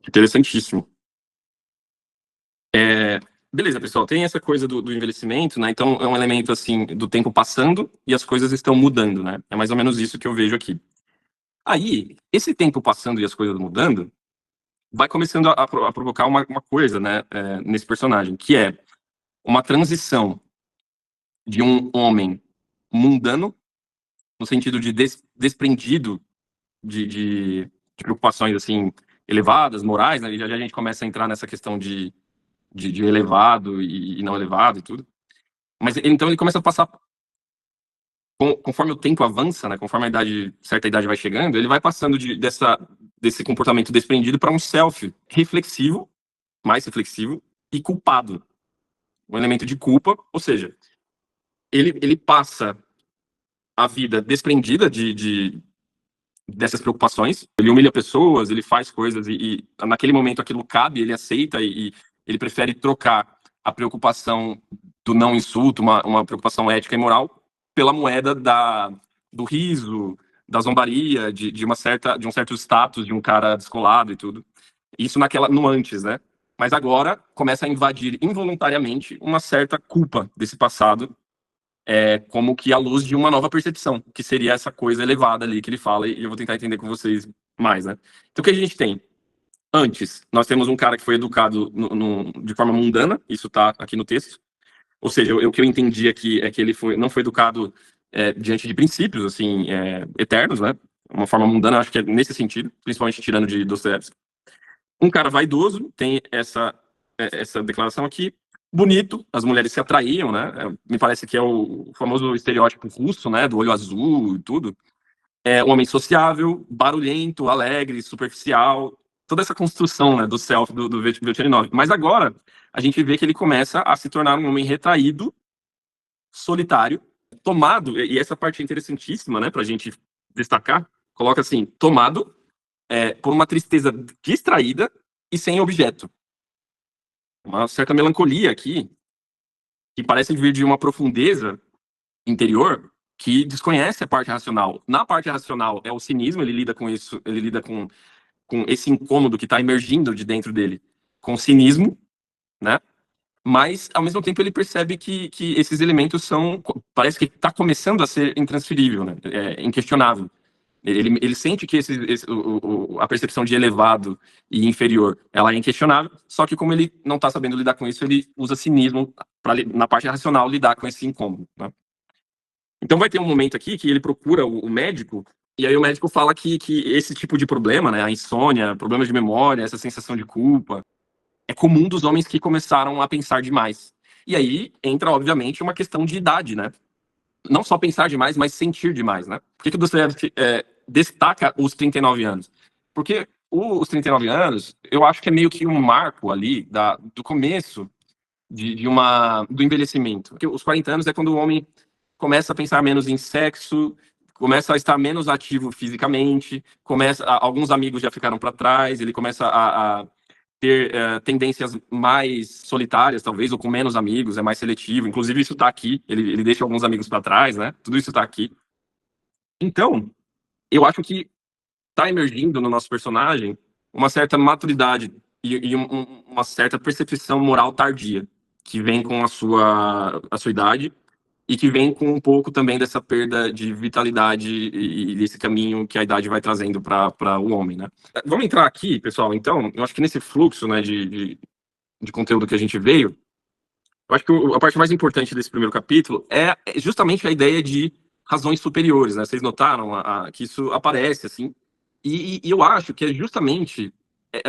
Interessantíssimo. Beleza, pessoal, tem essa coisa do envelhecimento, né? Então é um elemento, assim, do tempo passando e as coisas estão mudando, né? É mais ou menos isso que eu vejo aqui. Aí, esse tempo passando e as coisas mudando, vai começando a provocar uma coisa, né, nesse personagem, que é uma transição de um homem mundano, no sentido de desprendido de preocupações, assim, elevadas, morais, né, e já a gente começa a entrar nessa questão de elevado e não elevado e tudo. Mas então ele começa a passar, conforme o tempo avança, né, conforme certa idade vai chegando, ele vai passando desse comportamento desprendido para um self reflexivo, mais reflexivo, e culpado. Um elemento de culpa, ou seja, ele passa a vida desprendida dessas preocupações. Ele humilha pessoas, ele faz coisas e naquele momento aquilo cabe, ele aceita e ele prefere trocar a preocupação do não insulto, uma preocupação ética e moral, pela moeda do riso, da zombaria, de um certo status de um cara descolado e tudo. Isso no antes, né? Mas agora começa a invadir involuntariamente uma certa culpa desse passado, como que à luz de uma nova percepção, que seria essa coisa elevada ali que ele fala, e eu vou tentar entender com vocês mais, né? Então o que a gente tem? Antes, nós temos um cara que foi educado de forma mundana, isso tá aqui no texto, ou seja, o que eu entendi aqui é que ele não foi educado diante de princípios, assim, eternos, né? Uma forma mundana, acho que é nesse sentido, principalmente tirando de Dostoiévski. Um cara vaidoso, tem essa declaração aqui, bonito, as mulheres se atraíam, né? Me parece que é o famoso estereótipo russo, né? Do olho azul e tudo. Um homem sociável, barulhento, alegre, superficial, toda essa construção, né, do self do Veltchaninov. Mas agora a gente vê que ele começa a se tornar um homem retraído, solitário, tomado, e essa parte é interessantíssima, né, pra gente destacar, coloca assim, tomado por uma tristeza distraída e sem objeto. Uma certa melancolia aqui, que parece vir de uma profundeza interior que desconhece a parte racional. Na parte racional é o cinismo, ele lida com isso, ele lida com esse incômodo que está emergindo de dentro dele, com o cinismo, né? Mas, ao mesmo tempo, ele percebe que esses elementos parece que está começando a ser intransferível, né? Inquestionável. Ele sente que a percepção de elevado e inferior, ela é inquestionável, só que como ele não está sabendo lidar com isso, ele usa cinismo para, na parte racional, lidar com esse incômodo, né? Então vai ter um momento aqui que ele procura o médico, e aí o médico fala que esse tipo de problema, né, a insônia, problemas de memória, essa sensação de culpa, é comum dos homens que começaram a pensar demais. E aí entra, obviamente, uma questão de idade, né? Não só pensar demais, mas sentir demais, né? Por que o Dostoiévski destaca os 39 anos? Porque os 39 anos, eu acho que é meio que um marco ali do começo do envelhecimento. Porque os 40 anos é quando o homem começa a pensar menos em sexo, começa a estar menos ativo fisicamente, alguns amigos já ficaram para trás, ele começa a ter tendências mais solitárias, talvez, ou com menos amigos, é mais seletivo. Inclusive, isso está aqui, ele deixa alguns amigos para trás, né? Tudo isso está aqui. Então, eu acho que está emergindo no nosso personagem uma certa maturidade e uma certa percepção moral tardia, que vem com a sua idade, e que vem com um pouco também dessa perda de vitalidade e desse caminho que a idade vai trazendo para o homem, né? Vamos entrar aqui, pessoal, então, eu acho que nesse fluxo, né, de conteúdo que a gente veio, eu acho que a parte mais importante desse primeiro capítulo é justamente a ideia de razões superiores, né? Vocês notaram que isso aparece, assim, e eu acho que é justamente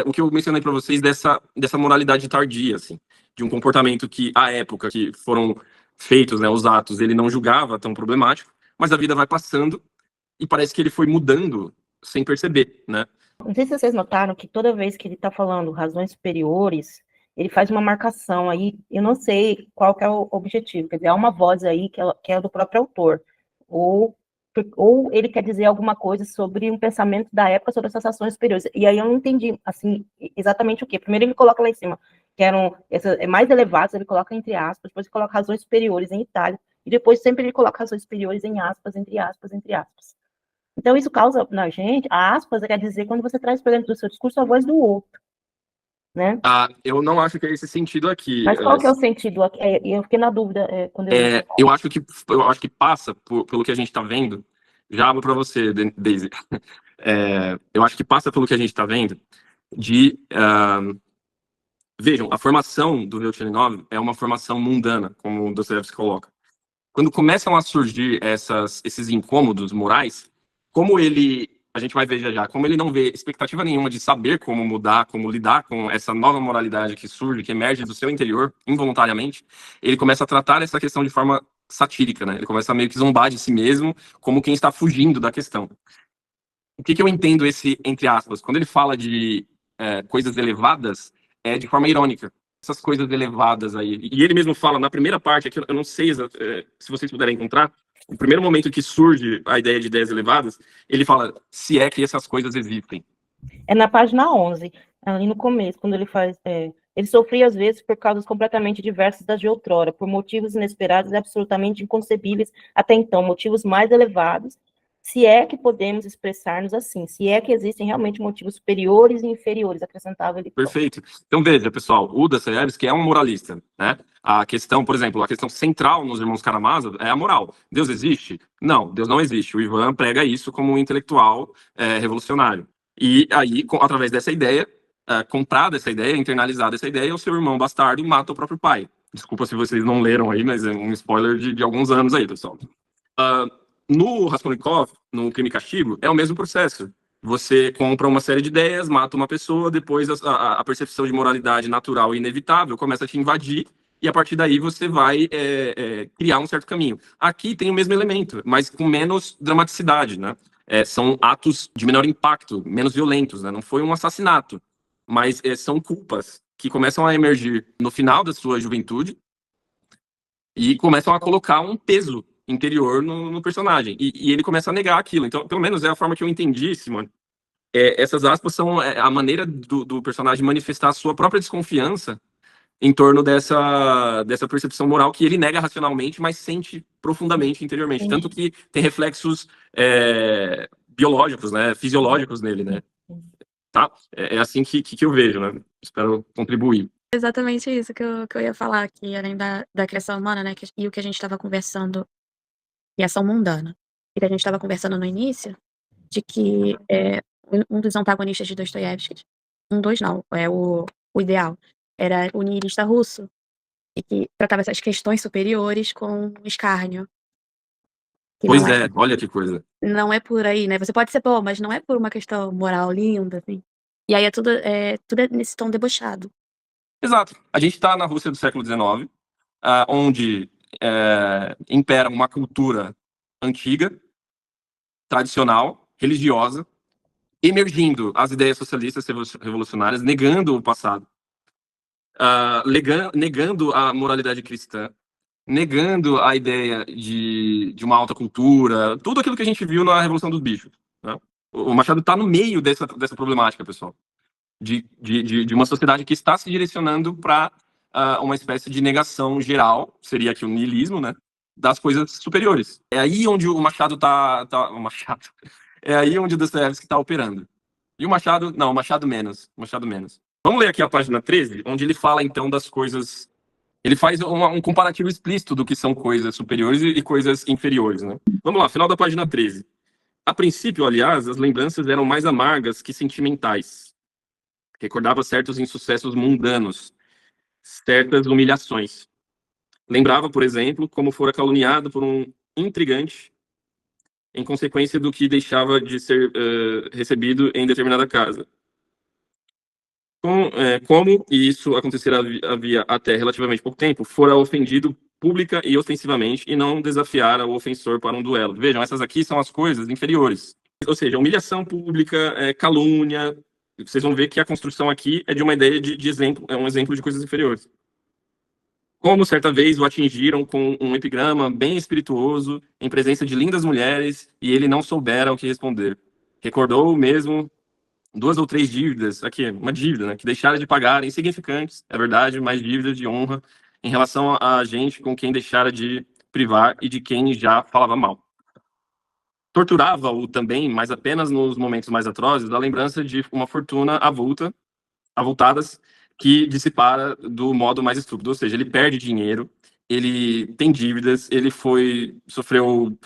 o que eu mencionei para vocês dessa moralidade tardia, assim, de um comportamento que, à época, que foram feitos, né, os atos, ele não julgava tão problemático, mas a vida vai passando e parece que ele foi mudando sem perceber, né? Não sei se vocês notaram que toda vez que ele está falando razões superiores, ele faz uma marcação aí, eu não sei qual que é o objetivo, quer dizer, há uma voz aí que é do próprio autor, ou ele quer dizer alguma coisa sobre um pensamento da época sobre essas ações superiores, e aí eu não entendi, assim, exatamente o quê. Primeiro ele coloca lá em cima, que eram mais elevados, ele coloca entre aspas, depois ele coloca razões superiores em itálico, e depois sempre ele coloca razões superiores em aspas, entre aspas, entre aspas. Então isso causa na gente, a aspas quer dizer quando você traz para dentro do seu discurso a voz do outro, né? Eu não acho que é esse sentido aqui. Mas qual que é o sentido aqui? Eu fiquei na dúvida quando eu acho que passa pelo que a gente está vendo. Já abro para você, Daisy. Eu acho que passa pelo que a gente está vendo vejam, a formação do Veltchaninov é uma formação mundana, como o Dostoiévski coloca. Quando começam a surgir esses incômodos morais, a gente vai ver já, como ele não vê expectativa nenhuma de saber como mudar, como lidar com essa nova moralidade que surge, que emerge do seu interior, involuntariamente, ele começa a tratar essa questão de forma satírica, né? Ele começa a meio que zombar de si mesmo, como quem está fugindo da questão. O que eu entendo entre aspas? Quando ele fala de coisas elevadas, é de forma irônica. essas coisas elevadas aí. E ele mesmo fala na primeira parte, aqui eu não sei se vocês puderem encontrar, no primeiro momento que surge a ideia de ideias elevadas, ele fala se é que essas coisas existem. É na página 11, ali no começo, quando ele faz... ele sofria, às vezes, por causas completamente diversas das de outrora, por motivos inesperados e absolutamente inconcebíveis até então, motivos mais elevados, se é que podemos expressar-nos assim, se é que existem realmente motivos superiores e inferiores, acrescentava ele. Perfeito. Então, veja, pessoal, o Dostoiévski é um moralista, né? A questão, por exemplo, a questão central nos Irmãos Karamazov é a moral. Deus existe? Não, Deus não existe. O Ivan prega isso como um intelectual revolucionário. E aí, através dessa ideia, comprada essa ideia, internalizada essa ideia, o seu irmão bastardo mata o próprio pai. Desculpa se vocês não leram aí, mas é um spoiler de alguns anos aí, pessoal. No Raskolnikov, no Crime e Castigo, é o mesmo processo. Você compra uma série de ideias, mata uma pessoa, depois a percepção de moralidade natural e inevitável começa a te invadir, e a partir daí você vai criar um certo caminho. Aqui tem o mesmo elemento, mas com menos dramaticidade, né? São atos de menor impacto, menos violentos, né? Não foi um assassinato, mas são culpas que começam a emergir no final da sua juventude e começam a colocar um peso interior no personagem. E ele começa a negar aquilo. Então, pelo menos é a forma que eu entendi, Simone. Essas aspas são a maneira do personagem manifestar a sua própria desconfiança em torno dessa percepção moral que ele nega racionalmente, mas sente profundamente interiormente. Sim. Tanto que tem reflexos biológicos, né, fisiológicos nele, né? Tá? É assim que eu vejo, né? Espero contribuir. Exatamente isso que eu ia falar aqui, além da criação humana, né? E o que a gente estava conversando, criação mundana. E que a gente estava conversando no início, de que um dos antagonistas de Dostoiévski, não, o ideal, era o niilista russo, e que tratava essas questões superiores com escárnio. Que Pois não olha que coisa. não é por aí, né? Você pode ser bom, mas não é por uma questão moral linda, assim. E aí tudo é nesse tom debochado. Exato. A gente está na Rússia do século XIX, onde impera uma cultura antiga, tradicional, religiosa, emergindo as ideias socialistas revolucionárias, negando o passado, negando a moralidade cristã, negando a ideia de uma alta cultura, tudo aquilo que a gente viu na Revolução dos Bichos. Né? O Machado está no meio dessa problemática, pessoal, de uma sociedade que está se direcionando para uma espécie de negação geral, seria aqui o niilismo, né, das coisas superiores. É aí onde o Machado é aí onde o Dostoiévski está operando. E o Machado, não, o Machado menos. Vamos ler aqui a página 13, onde ele fala então das coisas. Ele faz um comparativo explícito do que são coisas superiores e coisas inferiores, né? Vamos lá, final da página 13. A princípio, aliás, as lembranças eram mais amargas que sentimentais. Recordava certos insucessos mundanos, certas humilhações. Lembrava, por exemplo, como fora caluniado por um intrigante em consequência do que deixava de ser recebido em determinada casa. Como, e isso acontecera havia até relativamente pouco tempo, fora ofendido pública e ostensivamente e não desafiara o ofensor para um duelo. Vejam, essas aqui são as coisas inferiores. Ou seja, humilhação pública, calúnia. Vocês vão ver que a construção aqui é de uma ideia de exemplo, é um exemplo de coisas inferiores. Como certa vez o atingiram com um epigrama bem espirituoso, em presença de lindas mulheres, e ele não soubera o que responder. Recordou mesmo 2 ou 3 dívidas, aqui, uma dívida, né, que deixara de pagar, insignificantes, é verdade, mas dívidas de honra, em relação a gente com quem deixara de privar e de quem já falava mal. Torturava-o também, mas apenas nos momentos mais atrozes, a lembrança de uma fortuna avultadas, que dissipara do modo mais estúpido, ou seja, ele perde dinheiro, ele tem dívidas, ele sofreu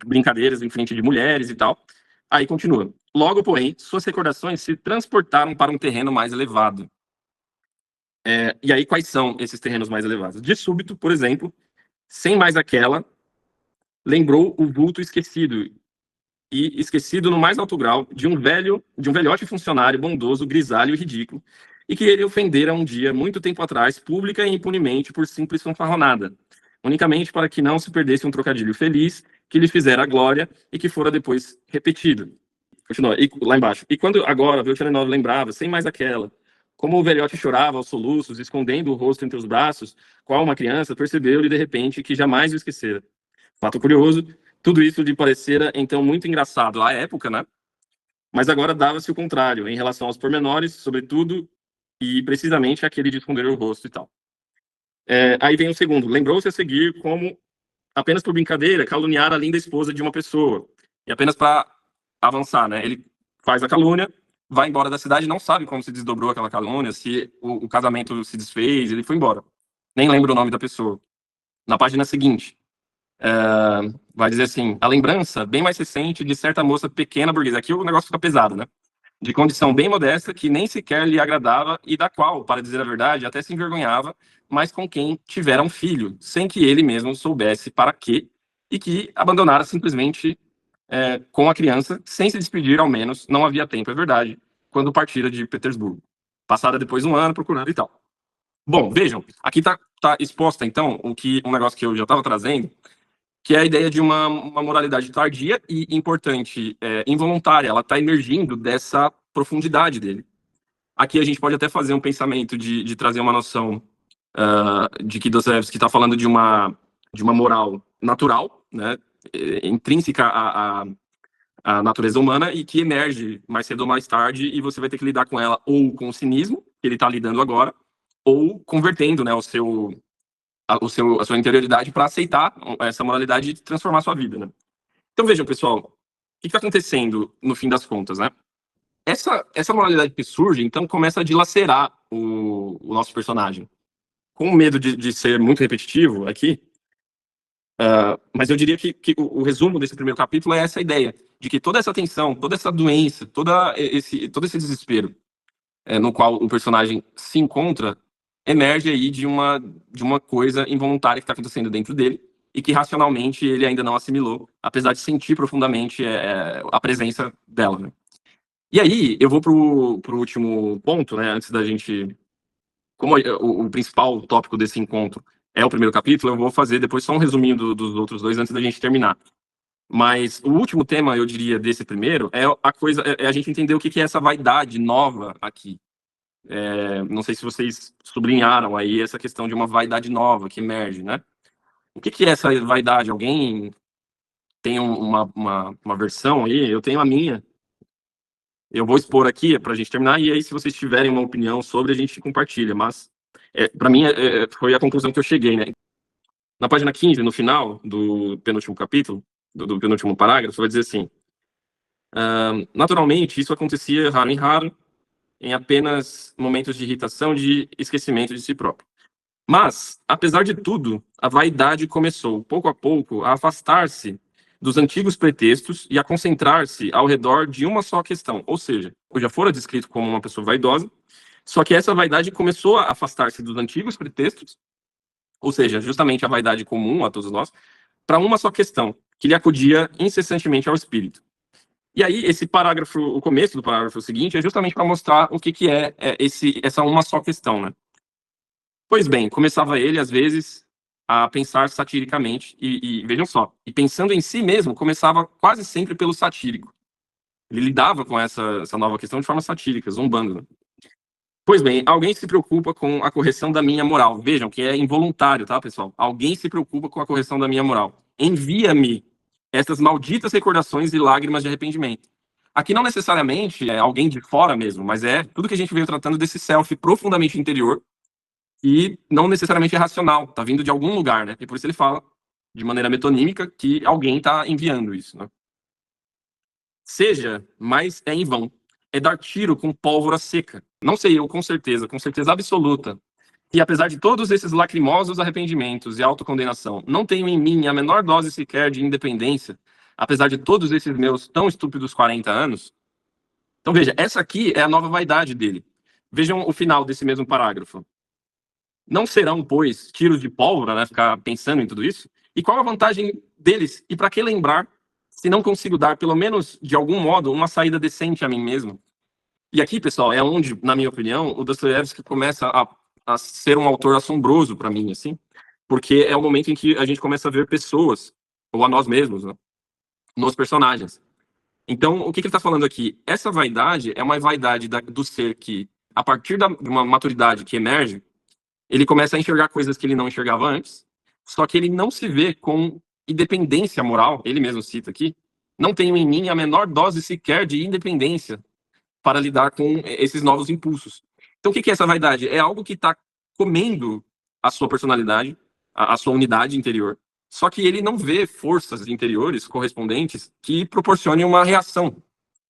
brincadeiras em frente de mulheres e tal. Aí continua. Logo, porém, suas recordações se transportaram para um terreno mais elevado. E aí, quais são esses terrenos mais elevados? De súbito, por exemplo, sem mais aquela, lembrou o vulto esquecido, e esquecido no mais alto grau, de um velhote funcionário bondoso, grisalho e ridículo, e que ele ofendera um dia, muito tempo atrás, pública e impunemente, por simples fanfarronada, unicamente para que não se perdesse um trocadilho feliz, que lhe fizera a glória, e que fora depois repetido. Continua, e lá embaixo. E quando agora Veltchanov lembrava, sem mais aquela, Como o velhote chorava aos soluços, escondendo o rosto entre os braços, qual uma criança percebeu-lhe de repente que jamais o esquecera. Fato curioso, tudo isso lhe parecera então muito engraçado à época, né? Mas agora dava-se o contrário, em relação aos pormenores, sobretudo, e precisamente aquele de esconder o rosto e tal. Aí vem o segundo. Lembrou-se a seguir como, apenas por brincadeira, caluniar a linda esposa de uma pessoa. E apenas para avançar, né? Ele faz a calúnia, vai embora da cidade, não sabe como se desdobrou aquela calúnia, se o casamento se desfez, ele foi embora. Nem lembra o nome da pessoa. Na página seguinte, vai dizer assim, a lembrança bem mais recente de certa moça pequena burguesa. Aqui o negócio fica pesado, né? De condição bem modesta, que nem sequer lhe agradava e da qual, para dizer a verdade, até se envergonhava, mas com quem tivera um filho, sem que ele mesmo soubesse para quê, e que abandonara simplesmente com a criança, sem se despedir ao menos, não havia tempo, é verdade, quando partira de Petersburgo. Passada depois um ano, procurando e tal. Bom, vejam, aqui tá exposta, então, um negócio que eu já estava trazendo, que é a ideia de uma moralidade tardia e importante, involuntária. Ela está emergindo dessa profundidade dele. Aqui a gente pode até fazer um pensamento de trazer uma noção de que Dostoiévski está falando de uma moral natural, né, intrínseca à natureza humana e que emerge mais cedo ou mais tarde e você vai ter que lidar com ela ou com o cinismo, que ele está lidando agora, ou convertendo, né, a sua interioridade para aceitar essa moralidade e transformar a sua vida, né? Então vejam, pessoal, o que está acontecendo no fim das contas, né? Essa moralidade que surge, então, começa a dilacerar o nosso personagem. Com medo de ser muito repetitivo aqui, mas eu diria que o resumo desse primeiro capítulo é essa ideia de que toda essa tensão, toda essa doença, todo esse desespero no qual o personagem se encontra emerge aí de uma coisa involuntária que está acontecendo dentro dele e que racionalmente ele ainda não assimilou, apesar de sentir profundamente a presença dela, né? E aí eu vou pro último ponto, né, antes da gente... Como o principal tópico desse encontro é o primeiro capítulo, eu vou fazer depois só um resuminho dos outros dois antes da gente terminar. Mas o último tema, eu diria, desse primeiro é a gente entender o que é essa vaidade nova aqui. Não sei se vocês sublinharam aí essa questão de uma vaidade nova que emerge, né? O que é essa vaidade? Alguém tem uma versão aí? Eu tenho a minha. Eu vou expor aqui para a gente terminar, e aí se vocês tiverem uma opinião sobre, a gente compartilha. Mas, para mim, foi a conclusão que eu cheguei, né? Na página 15, no final do penúltimo capítulo, do penúltimo parágrafo, vai dizer assim: naturalmente, isso acontecia raro em raro, em apenas momentos de irritação, de esquecimento de si próprio. Mas, apesar de tudo, a vaidade começou, pouco a pouco, a afastar-se dos antigos pretextos e a concentrar-se ao redor de uma só questão. Ou seja, eu já fora descrito como uma pessoa vaidosa, só que essa vaidade começou a afastar-se dos antigos pretextos, ou seja, justamente a vaidade comum a todos nós, para uma só questão, que lhe acudia incessantemente ao espírito. E aí, esse parágrafo, o começo do parágrafo seguinte, é justamente para mostrar o que é essa uma só questão, né? Pois bem, começava ele, às vezes, a pensar satiricamente, e vejam só, e pensando em si mesmo, começava quase sempre pelo satírico. Ele lidava com essa nova questão de forma satírica, zombando, né? Pois bem, alguém se preocupa com a correção da minha moral. Vejam que é involuntário, tá, pessoal? Alguém se preocupa com a correção da minha moral. Envia-me essas malditas recordações e lágrimas de arrependimento. Aqui não necessariamente é alguém de fora mesmo, mas é tudo que a gente veio tratando desse self profundamente interior e não necessariamente é racional, tá vindo de algum lugar, né? E por isso ele fala, de maneira metonímica, que alguém tá enviando isso, né? Seja, mas é em vão. É dar tiro com pólvora seca. Não sei eu, com certeza absoluta, que apesar de todos esses lacrimosos arrependimentos e autocondenação, não tenho em mim a menor dose sequer de independência, apesar de todos esses meus tão estúpidos 40 anos. Então veja, essa aqui é a nova vaidade dele. Vejam o final desse mesmo parágrafo. Não serão, pois, tiros de pólvora, né, ficar pensando em tudo isso? E qual a vantagem deles? E para que lembrar, se não consigo dar, pelo menos de algum modo, uma saída decente a mim mesmo? E aqui, pessoal, é onde, na minha opinião, o Dostoiévski começa a ser um autor assombroso para mim, assim, porque é o momento em que a gente começa a ver pessoas, ou a nós mesmos, né, nos personagens. Então, o que ele está falando aqui? Essa vaidade é uma vaidade do ser que a partir de uma maturidade que emerge, ele começa a enxergar coisas que ele não enxergava antes, só que ele não se vê com independência moral, ele mesmo cita aqui, não tenho em mim a menor dose sequer de independência para lidar com esses novos impulsos. Então, o que é essa vaidade? É algo que está comendo a sua personalidade, a sua unidade interior, só que ele não vê forças interiores correspondentes que proporcionem uma reação,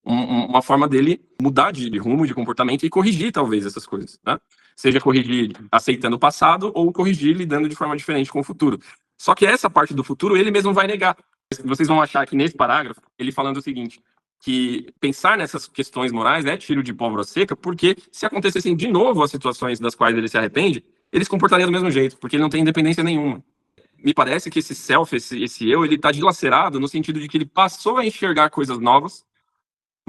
uma forma dele mudar de rumo, de comportamento e corrigir, talvez, essas coisas, né? Seja corrigir aceitando o passado ou corrigir lidando de forma diferente com o futuro. Só que essa parte do futuro ele mesmo vai negar. Vocês vão achar que nesse parágrafo, ele falando o seguinte, que pensar nessas questões morais é tiro de pólvora seca, porque se acontecessem de novo as situações das quais ele se arrepende, ele se comportaria do mesmo jeito, porque ele não tem independência nenhuma. Me parece que esse self, esse eu, ele está dilacerado no sentido de que ele passou a enxergar coisas novas,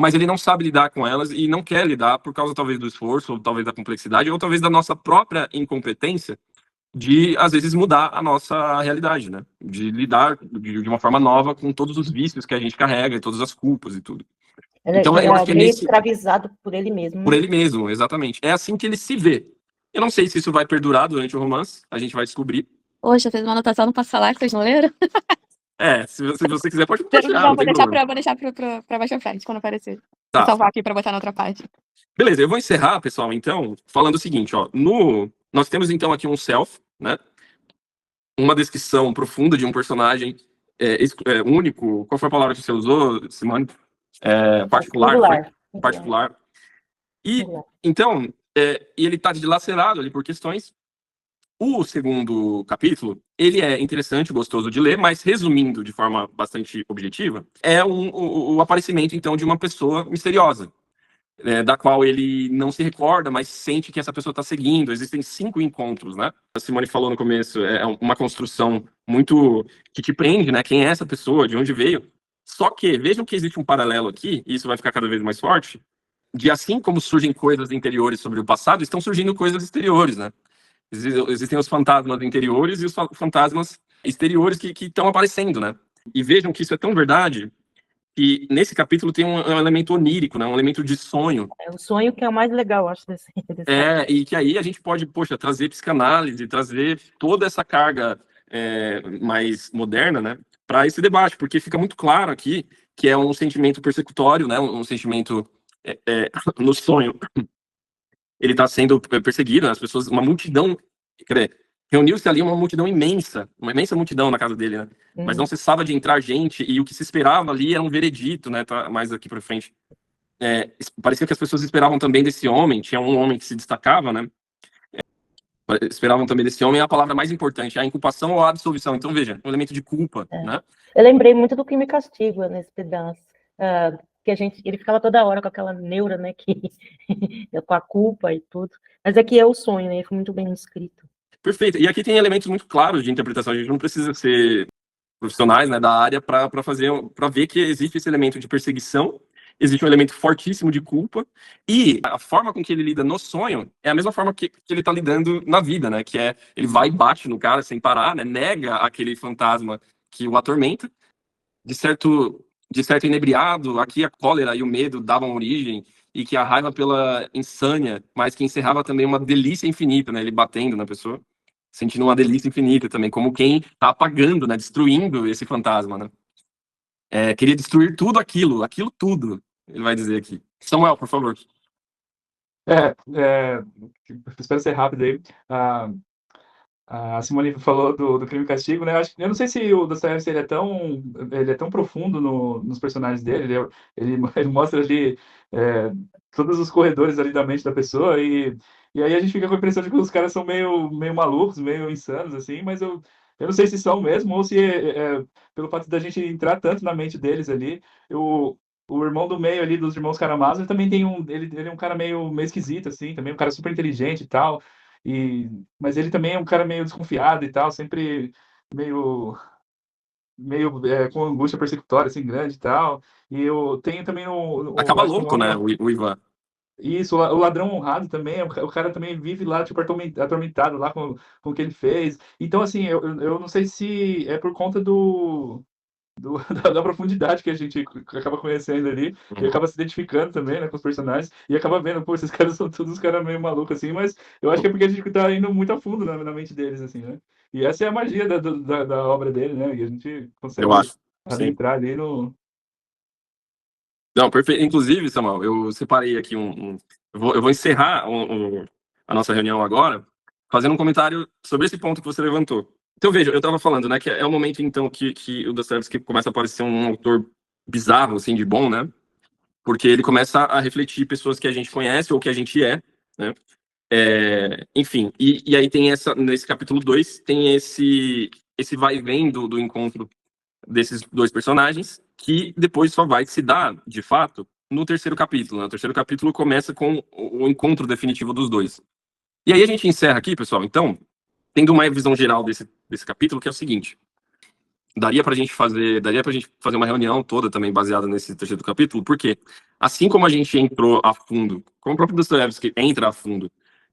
mas ele não sabe lidar com elas e não quer lidar por causa talvez do esforço, ou talvez da complexidade, ou talvez da nossa própria incompetência de, às vezes, mudar a nossa realidade, né? De lidar de uma forma nova com todos os vícios que a gente carrega, e todas as culpas e tudo. Então, eu acho que é meio nesse... escravizado por ele mesmo. Por ele mesmo, exatamente. É assim que ele se vê. Eu não sei se isso vai perdurar durante o romance, a gente vai descobrir. Poxa, fez uma anotação no passo falar que vocês não leram? Se você quiser, pode puxar. Não, vou deixar pra mais pra frente, quando aparecer. Tá. Vou salvar aqui pra botar na outra parte. Beleza, eu vou encerrar, pessoal, então, falando o seguinte, ó. Nós temos, então, aqui um self, né? Uma descrição profunda de um personagem único. Qual foi a palavra que você usou, Simone? Particular. Particular. E, então, ele está dilacerado ali por questões. O segundo capítulo, ele é interessante, gostoso de ler, mas resumindo de forma bastante objetiva, é o aparecimento, então, de uma pessoa misteriosa, da qual ele não se recorda, mas sente que essa pessoa está seguindo. Existem 5 encontros, né? A Simone falou no começo, é uma construção muito que te prende, né? Quem é essa pessoa, de onde veio. Só que, vejam que existe um paralelo aqui, e isso vai ficar cada vez mais forte, de assim como surgem coisas interiores sobre o passado, estão surgindo coisas exteriores, né? Existem os fantasmas interiores e os fantasmas exteriores que estão aparecendo, né? E vejam que isso é tão verdade que nesse capítulo tem um elemento onírico, né? Um elemento de sonho. É o sonho que é o mais legal, acho, desse e que aí a gente pode, trazer psicanálise, trazer toda essa carga mais moderna, né? Para esse debate, porque fica muito claro aqui que é um sentimento persecutório, né? Um sentimento no sonho. Ele está sendo perseguido, né? As pessoas, uma multidão, reuniu-se ali uma multidão imensa, uma imensa multidão na casa dele, né? Mas não cessava de entrar gente, e o que se esperava ali era um veredito, né? Tá mais aqui para frente. Parecia que as pessoas esperavam também desse homem, tinha um homem que se destacava, né? Esperavam também desse homem a palavra mais importante, a inculpação ou a absolvição. Então, veja, um elemento de culpa, né? Eu lembrei muito do Crime e Castigo nesse pedaço. Que ele ficava toda hora com aquela neura, né, com a culpa e tudo. Mas aqui é o sonho, né, foi muito bem escrito. Perfeito. E aqui tem elementos muito claros de interpretação. A gente não precisa ser profissionais, né, da área para ver que existe esse elemento de perseguição, existe um elemento fortíssimo de culpa, e a forma com que ele lida no sonho é a mesma forma que ele está lidando na vida, né, que ele vai e bate no cara sem parar, né, nega aquele fantasma que o atormenta, de certo inebriado, aqui a cólera e o medo davam origem, e que a raiva pela insânia, mas que encerrava também uma delícia infinita, né? Ele batendo na pessoa, sentindo uma delícia infinita também, como quem tá apagando, né? Destruindo esse fantasma, né? Queria destruir tudo aquilo tudo, ele vai dizer aqui. Samuel, por favor. Espero ser rápido aí. A Simone falou do Crime e Castigo, né? Eu não sei se o Dostoiévski ele é tão profundo nos personagens dele. Ele mostra ali todos os corredores ali da mente da pessoa e aí a gente fica com a impressão de que os caras são meio malucos, meio insanos, assim, mas eu não sei se são mesmo ou se pelo fato da gente entrar tanto na mente deles ali. O irmão do meio ali dos irmãos Karamazov também tem ele é um cara meio esquisito, assim, também um cara super inteligente e tal. Mas ele também é um cara meio desconfiado e tal, sempre meio com angústia persecutória, assim, grande e tal. E eu tenho também Acaba louco, né, o Ivan. Isso, o ladrão honrado também, o cara também vive lá, tipo, atormentado lá com o que ele fez. Então, assim, eu não sei se é por conta da profundidade que a gente acaba conhecendo ali, e acaba se identificando também, né, com os personagens, e acaba vendo, pô, esses caras são todos os caras meio malucos, assim, mas eu acho que é porque a gente tá indo muito a fundo na mente deles, assim, né? E essa é a magia da obra dele, né? E a gente consegue Eu acho. Sim. adentrar ali no... Não, perfeito. Inclusive, Samuel, eu separei aqui eu vou encerrar a nossa reunião agora, fazendo um comentário sobre esse ponto que você levantou. Então, veja, eu estava falando, né, que é o momento, então, que o Dostoiévski começa a parecer um autor bizarro, assim, de bom, né? Porque ele começa a refletir pessoas que a gente conhece ou que a gente é, né? Enfim, e aí tem nesse capítulo 2, tem esse vai e vem do encontro desses dois personagens, que depois só vai se dar, de fato, no terceiro capítulo. Né? O terceiro capítulo começa com o encontro definitivo dos dois. E aí a gente encerra aqui, pessoal, então, tendo uma visão geral desse capítulo, que é o seguinte: daria pra gente fazer uma reunião toda também baseada nesse terceiro capítulo, porque assim como a gente entrou a fundo, como o próprio Dostoiévski entra a fundo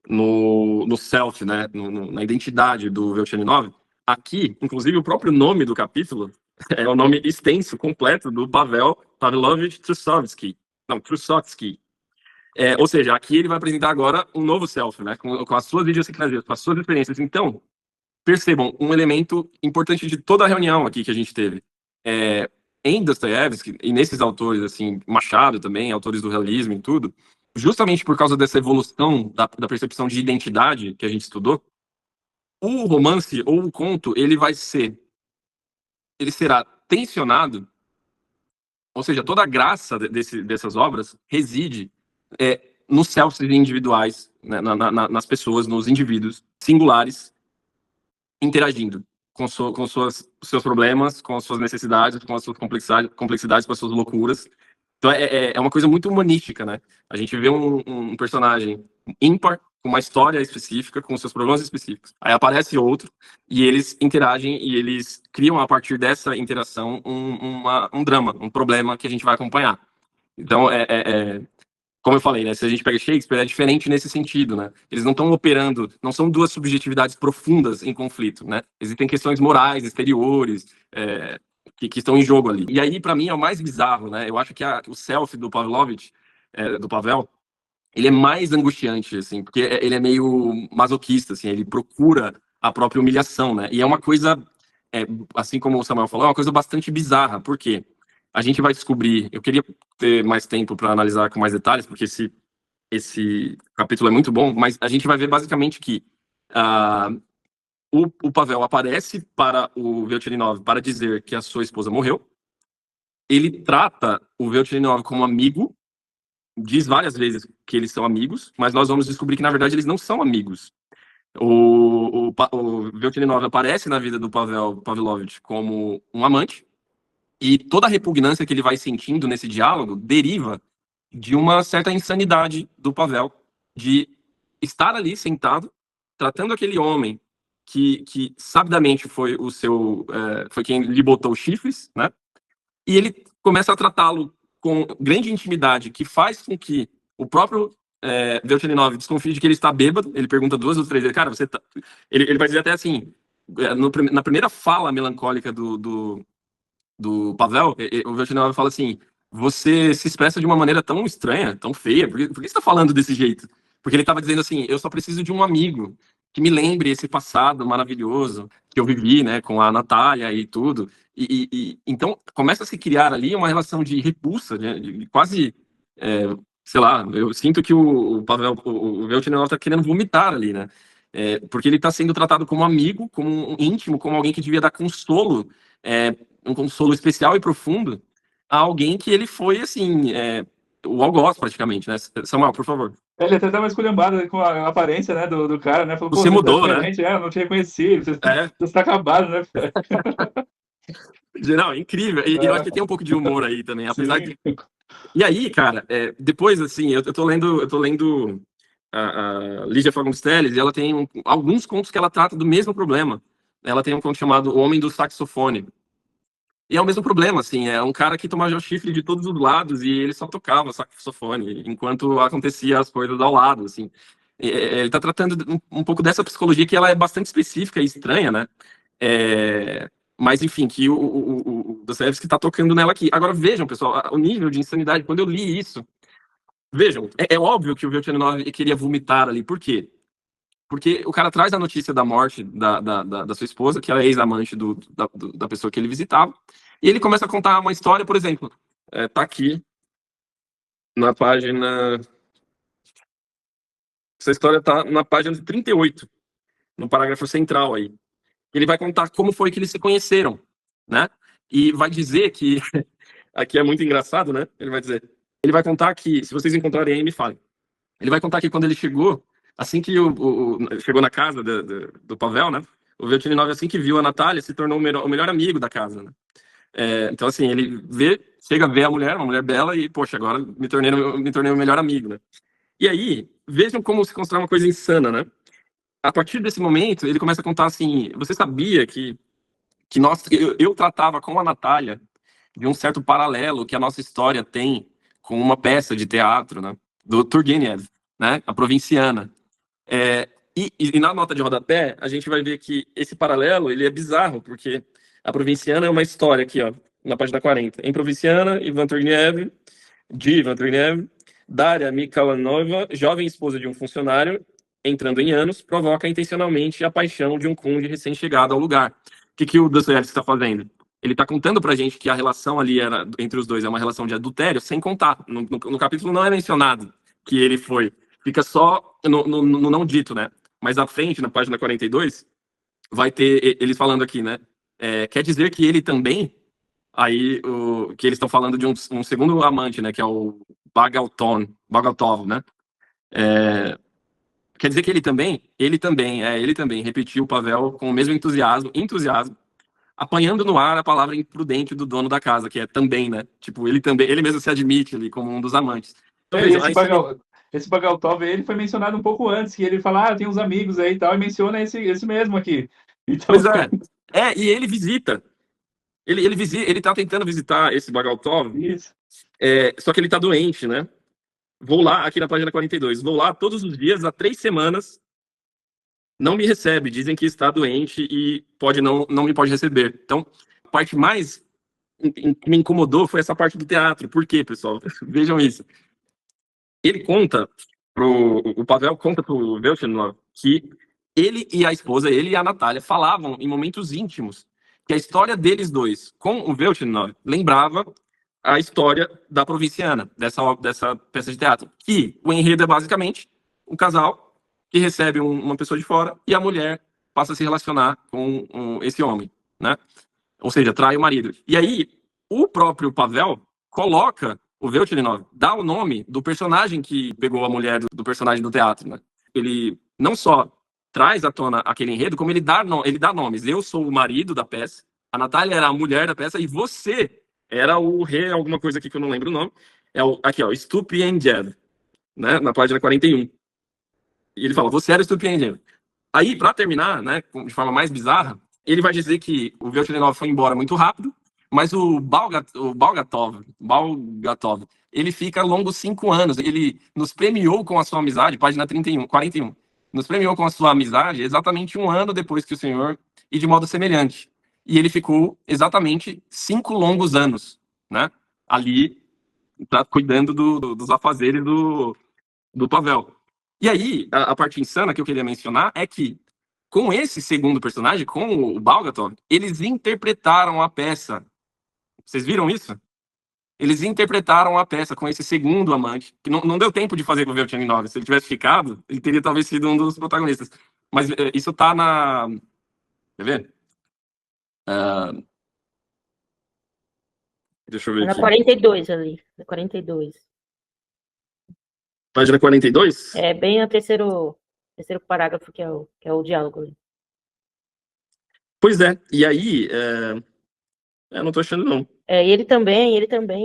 no self, né, na identidade do Velchaninoff, aqui, inclusive, o próprio nome do capítulo é o nome extenso, completo, do Pavel Pavlovich Trussovsky. Não, Trussovsky. Ou seja, aqui ele vai apresentar agora um novo self, né, com as suas idiosincrasias, com as suas experiências. Então, percebam, um elemento importante de toda a reunião aqui que a gente teve. Em Dostoiévski, e nesses autores, assim, Machado também, autores do realismo e tudo, justamente por causa dessa evolução da percepção de identidade que a gente estudou, o romance ou o conto, ele será tensionado, ou seja, toda a graça dessas obras reside nos selfs individuais, né, nas pessoas, nos indivíduos singulares, interagindo com seus problemas, com as suas necessidades, com as suas complexidades, com as suas loucuras. Então é uma coisa muito humanística, né? A gente vê um personagem ímpar, com uma história específica, com seus problemas específicos. Aí aparece outro, e eles interagem, e eles criam, a partir dessa interação, um drama, um problema que a gente vai acompanhar. Então, como eu falei, né? Se a gente pega Shakespeare, é diferente nesse sentido, né? Eles não estão operando, não são duas subjetividades profundas em conflito, né? Existem questões morais, exteriores, que estão em jogo ali. E aí, para mim, é o mais bizarro, né? Eu acho que o self do Pavlovich, do Pavel, ele é mais angustiante, assim, porque ele é meio masoquista, assim, ele procura a própria humilhação, né? E é uma coisa, assim como o Samuel falou, é uma coisa bastante bizarra, porque a gente vai descobrir, eu queria ter mais tempo para analisar com mais detalhes, porque esse capítulo é muito bom, mas a gente vai ver basicamente que o Pavel aparece para o Velchaninoff para dizer que a sua esposa morreu. Ele trata o Velchaninoff como amigo, diz várias vezes que eles são amigos, mas nós vamos descobrir que, na verdade, eles não são amigos. O Velchaninoff aparece na vida do Pavel Pavlovich como um amante, e toda a repugnância que ele vai sentindo nesse diálogo deriva de uma certa insanidade do Pavel, de estar ali sentado, tratando aquele homem que sabidamente foi foi quem lhe botou os chifres, né? E ele começa a tratá-lo com grande intimidade, que faz com que o próprio Velchaninoff desconfie de que ele está bêbado. Ele pergunta 2 ou 3 vezes, cara, você tá... Ele vai dizer até assim, na primeira fala melancólica do Pavel, o Velchaninoff fala assim: você se expressa de uma maneira tão estranha, tão feia, por que você está falando desse jeito? Porque ele estava dizendo assim: eu só preciso de um amigo que me lembre esse passado maravilhoso que eu vivi, né, com a Natália e tudo. Então começa a se criar ali uma relação de repulsa, de quase, sei lá, eu sinto que o Pavel, o Velchaninoff está querendo vomitar ali, né? Porque ele está sendo tratado como amigo, como um íntimo, como alguém que devia dar consolo, um consolo especial e profundo a alguém que ele foi, assim, o algoz, praticamente, né? Samuel, por favor. Ele até dá uma esculhambada com a aparência, né, do cara, né? Falou, você mudou, tá né? Eu não te reconheci, você tá acabado, né? Não, incrível. E eu acho que tem um pouco de humor aí também, apesar Sim. de... E aí, cara, depois, assim, eu tô lendo a Lígia Fagundes Telles, e ela tem alguns contos que ela trata do mesmo problema. Ela tem um conto chamado O Homem do Saxofone. E é o mesmo problema, assim, é um cara que tomava chifre de todos os lados e ele só tocava saxofone, enquanto acontecia as coisas ao lado, assim. Ele tá tratando um pouco dessa psicologia que ela é bastante específica e estranha, né? Mas, enfim, que Dostoiévski está tocando nela aqui. Agora vejam, pessoal, o nível de insanidade. Quando eu li isso, vejam, é óbvio que o Veltchanov queria vomitar ali. Por quê? Porque o cara traz a notícia da morte da sua esposa, que era ex-amante da pessoa que ele visitava, e ele começa a contar uma história, por exemplo, tá aqui na página... Essa história tá na página 38, no parágrafo central aí. Ele vai contar como foi que eles se conheceram, né? E vai dizer que... Aqui é muito engraçado, né? Ele vai contar que, se vocês encontrarem aí, me falem. Ele vai contar que quando ele chegou, assim que chegou na casa do Pavel, né? O Veltchanov, assim que viu a Natália, se tornou o melhor amigo da casa, né? Então, assim, ele chega a ver a mulher, uma mulher bela, e, poxa, agora me tornei o melhor amigo, né? E aí, vejam como se constrói uma coisa insana, né? A partir desse momento, ele começa a contar assim, você sabia que eu tratava com a Natália de um certo paralelo que a nossa história tem com uma peça de teatro, né? Do Turgenev, né? A Provinciana. E na nota de rodapé, a gente vai ver que esse paralelo, ele é bizarro, porque a Provinciana é uma história aqui, ó, na página 40. Em Provinciana, de Ivan Turgenev, Daria Mikhailovna, jovem esposa de um funcionário, entrando em anos, provoca intencionalmente a paixão de um conde recém-chegado ao lugar. O que o Dostoiévski está fazendo? Ele está contando pra gente que a relação ali entre os dois é uma relação de adultério, sem contar. No capítulo não é mencionado que ele foi. Fica só no não dito, né? Mas à frente, na página 42, vai ter eles falando aqui, né? Quer dizer que ele também... Aí, que eles estão falando de um segundo amante, né? Que é o Bagaltov, né? Quer dizer que ele também repetiu o Pavel com o mesmo entusiasmo, apanhando no ar a palavra imprudente do dono da casa, que é também, né? Tipo, ele mesmo se admite ali como um dos amantes. Então, vejam, Esse Bagaltov, ele foi mencionado um pouco antes, que ele fala, tem uns amigos aí e tal, e menciona esse mesmo aqui. Então... Pois é. E ele visita. Ele tá tentando visitar esse Bagaltov, Isso. só que ele tá doente, né? Vou lá, aqui na página 42, vou lá todos os dias, há 3 semanas, não me recebe, dizem que está doente e não me pode receber. Então, a parte mais que me incomodou foi essa parte do teatro. Por quê, pessoal? Vejam isso. O Pavel conta pro Veltchanov que ele e a esposa, ele e a Natália, falavam em momentos íntimos que a história deles dois com o Veltchanov lembrava a história da Provinciana, dessa peça de teatro. Que o enredo é basicamente um casal que recebe uma pessoa de fora e a mulher passa a se relacionar com esse homem, né? Ou seja, trai o marido. E aí, o próprio Pavel coloca o Veltchanov, dá o nome do personagem que pegou a mulher do personagem do teatro, né? Ele não só traz à tona aquele enredo, como ele dá nomes. Eu sou o marido da peça, a Natália era a mulher da peça e você era o rei, alguma coisa aqui que eu não lembro o nome. Aqui, ó, Stupinjev, né? Na página 41. E ele fala, você era Stupinjev. Aí, para terminar, né, de forma mais bizarra, ele vai dizer que o Veltchanov foi embora muito rápido, mas o Balgatov, ele fica longos 5 anos. Ele nos premiou com a sua amizade, página 41. Nos premiou com a sua amizade exatamente 1 ano depois que o senhor, e de modo semelhante. E ele ficou exatamente 5 longos anos, né, ali, cuidando dos afazeres do Pavel. E aí, a parte insana que eu queria mencionar é que, com esse segundo personagem, com o Balgatov, eles interpretaram a peça. Vocês viram isso? Eles interpretaram a peça com esse segundo amante, que não deu tempo de fazer com o Veltchanov. Se ele tivesse ficado, ele teria talvez sido um dos protagonistas. Mas isso tá na... Quer ver? Deixa eu ver Na aqui. 42 ali, na 42. Página 42? É bem o terceiro parágrafo, que é o diálogo ali. Pois é. E aí, eu não tô achando, não. Ele também,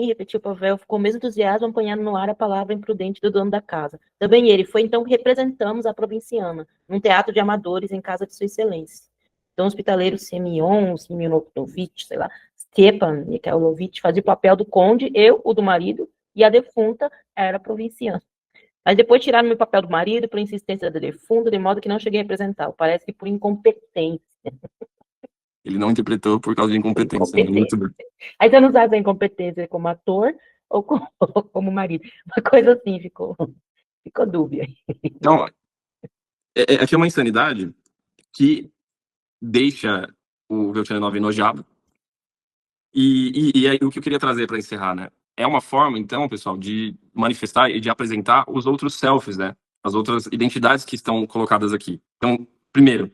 repetiu o Pavel, ficou com o mesmo entusiasmo, apanhando no ar a palavra imprudente do dono da casa. Também ele, foi então que representamos a Provinciana, num teatro de amadores em casa de sua excelência. Então, o hospitaleiro Semyonovitch, sei lá, Stepan Mikhailovitch, fazia o papel do conde, eu, o do marido, e a defunta era a provinciana. Mas depois tiraram meu papel do marido por insistência da defunta, de modo que não cheguei a representá-lo. Parece que por incompetência. Ele não interpretou por causa de incompetência. Muito bem. Aí você não usa a incompetência como ator ou como marido. Uma coisa assim, ficou dúbia. Então, aqui é uma insanidade que deixa o Velchanov enojado. E aí, o que eu queria trazer para encerrar, né? É uma forma, então, pessoal, de manifestar e de apresentar os outros selfies, né? As outras identidades que estão colocadas aqui. Então, primeiro,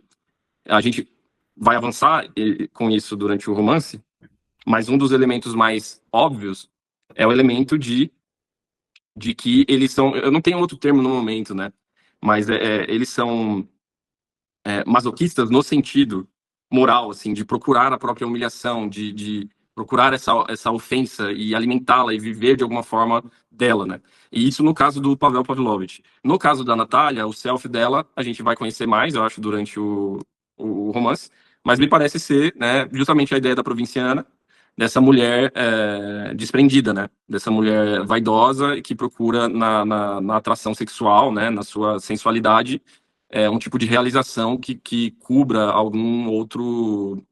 a gente vai avançar com isso durante o romance, mas um dos elementos mais óbvios é o elemento de que eles são... Eu não tenho outro termo no momento, né? Mas eles são masoquistas no sentido moral, assim, de procurar a própria humilhação, de procurar essa ofensa e alimentá-la e viver de alguma forma dela, né? E isso no caso do Pavel Pavlovich. No caso da Natália, o self dela, a gente vai conhecer mais, eu acho, durante o romance, mas me parece ser, né, justamente a ideia da provinciana, dessa mulher desprendida, né? Dessa mulher vaidosa que procura na atração sexual, né, na sua sensualidade, um tipo de realização que cubra algum outro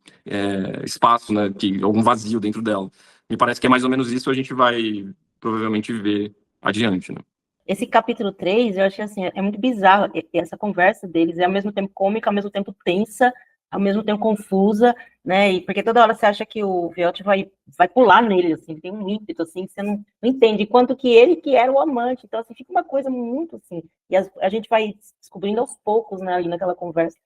espaço, né, algum vazio dentro dela. Me parece que é mais ou menos isso, a gente vai provavelmente ver adiante, né? Esse capítulo 3, eu achei assim, é muito bizarro, essa conversa deles é ao mesmo tempo cômica, ao mesmo tempo tensa, ao mesmo tempo confusa, né, e porque toda hora você acha que o Viotti vai pular nele, assim, tem um ímpeto, assim, que você não entende, quanto que ele que era o amante, então, assim, fica uma coisa muito, assim, e a gente vai descobrindo aos poucos, né, ali naquela conversa.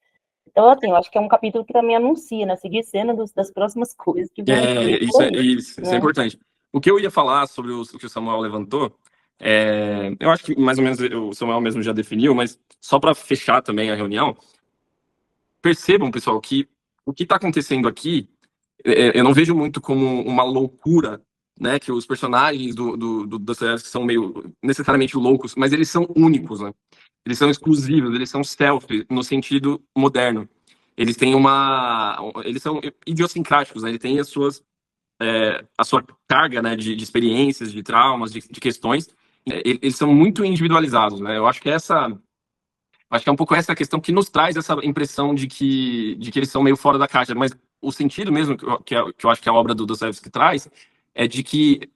Então, assim, eu acho que é um capítulo que também anuncia, né, seguir cena das próximas coisas que vão isso é importante. O que eu ia falar sobre o que o Samuel levantou, eu acho que mais ou menos o Samuel mesmo já definiu, mas só para fechar também a reunião, percebam, pessoal, que o que está acontecendo aqui, eu não vejo muito como uma loucura, né? Que os personagens do Dostoiévski são meio necessariamente loucos, mas eles são únicos, né? Eles são exclusivos, eles são self no sentido moderno. Eles têm eles são idiosincráticos, né? Eles têm a sua carga, né? De experiências, de traumas, de questões. Eles são muito individualizados, né? Eu acho que é um pouco essa questão que nos traz essa impressão de que eles são meio fora da caixa, mas o sentido mesmo que eu acho que a obra do Dostoiévski traz é de que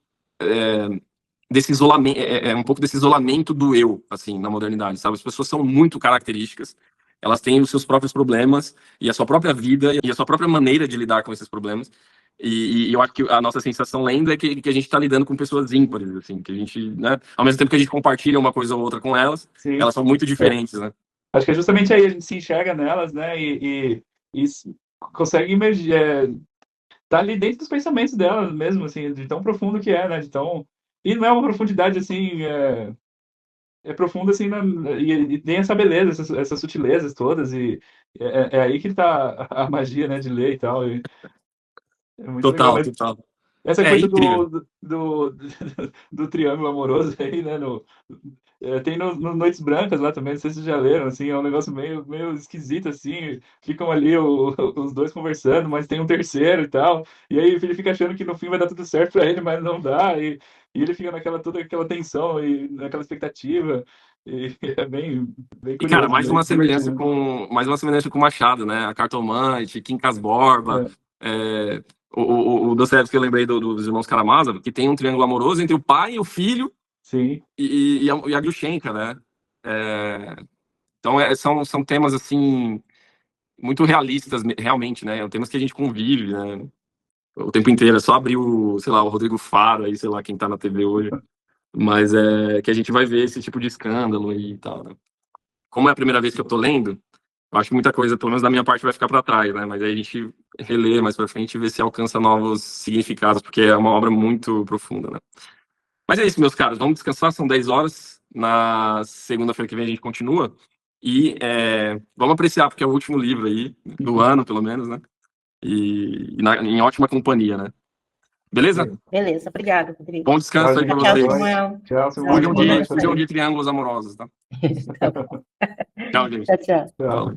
desse isolamento, um pouco desse isolamento do eu, assim, na modernidade, sabe? As pessoas são muito características, elas têm os seus próprios problemas e a sua própria vida e a sua própria maneira de lidar com esses problemas. E eu acho que a nossa sensação lendo é que a gente está lidando com pessoas ímpares, assim, que a gente, né, ao mesmo tempo que a gente compartilha uma coisa ou outra com elas, Sim. elas são muito diferentes, né? Acho que é justamente aí a gente se enxerga nelas, né, e consegue emergir, tá ali dentro dos pensamentos delas mesmo, assim, de tão profundo que é, né, e não é uma profundidade, assim, é profundo, assim, e tem essa beleza, essas sutilezas todas, e é aí que tá a magia, né, de ler e tal, e é muito legal. Mas Total. essa coisa Incrível. do triângulo amoroso aí, né, tem no Noites Brancas lá também, não sei se vocês já leram, assim, é um negócio meio esquisito, assim, ficam ali os dois conversando, mas tem um terceiro e tal, e aí ele fica achando que no fim vai dar tudo certo pra ele, mas não dá, e ele fica toda aquela tensão e naquela expectativa, e é bem curioso. E, cara, mais uma semelhança divertido. com Machado, né? A Cartomante, Quincas Borba, o Dostoiévski que eu lembrei dos irmãos Karamazov, que tem um triângulo amoroso entre o pai, o filho Sim. e a Glushenka, né? Então, são temas, assim, muito realistas, realmente, né? Temas que a gente convive, né? O tempo inteiro. É só abrir sei lá, o Rodrigo Faro, aí, sei lá, quem tá na TV hoje. Mas que a gente vai ver esse tipo de escândalo e tal, né? Como é a primeira vez que eu tô lendo, eu acho que muita coisa, pelo menos da minha parte, vai ficar para trás, né? Mas aí a gente relê mais pra frente e vê se alcança novos significados, porque é uma obra muito profunda, né? Mas é isso, meus caros. Vamos descansar, são 10 horas. Na segunda-feira que vem a gente continua. E vamos apreciar, porque é o último livro aí, do ano, pelo menos, né? E em ótima companhia, né? Beleza? Beleza, obrigada, Rodrigo. Bom descanso aí pra Tchau, vocês. Samuel. Tchau, Samuel. Fujam de triângulos amorosos, tá? Tchau, gente. Tchau. Falou.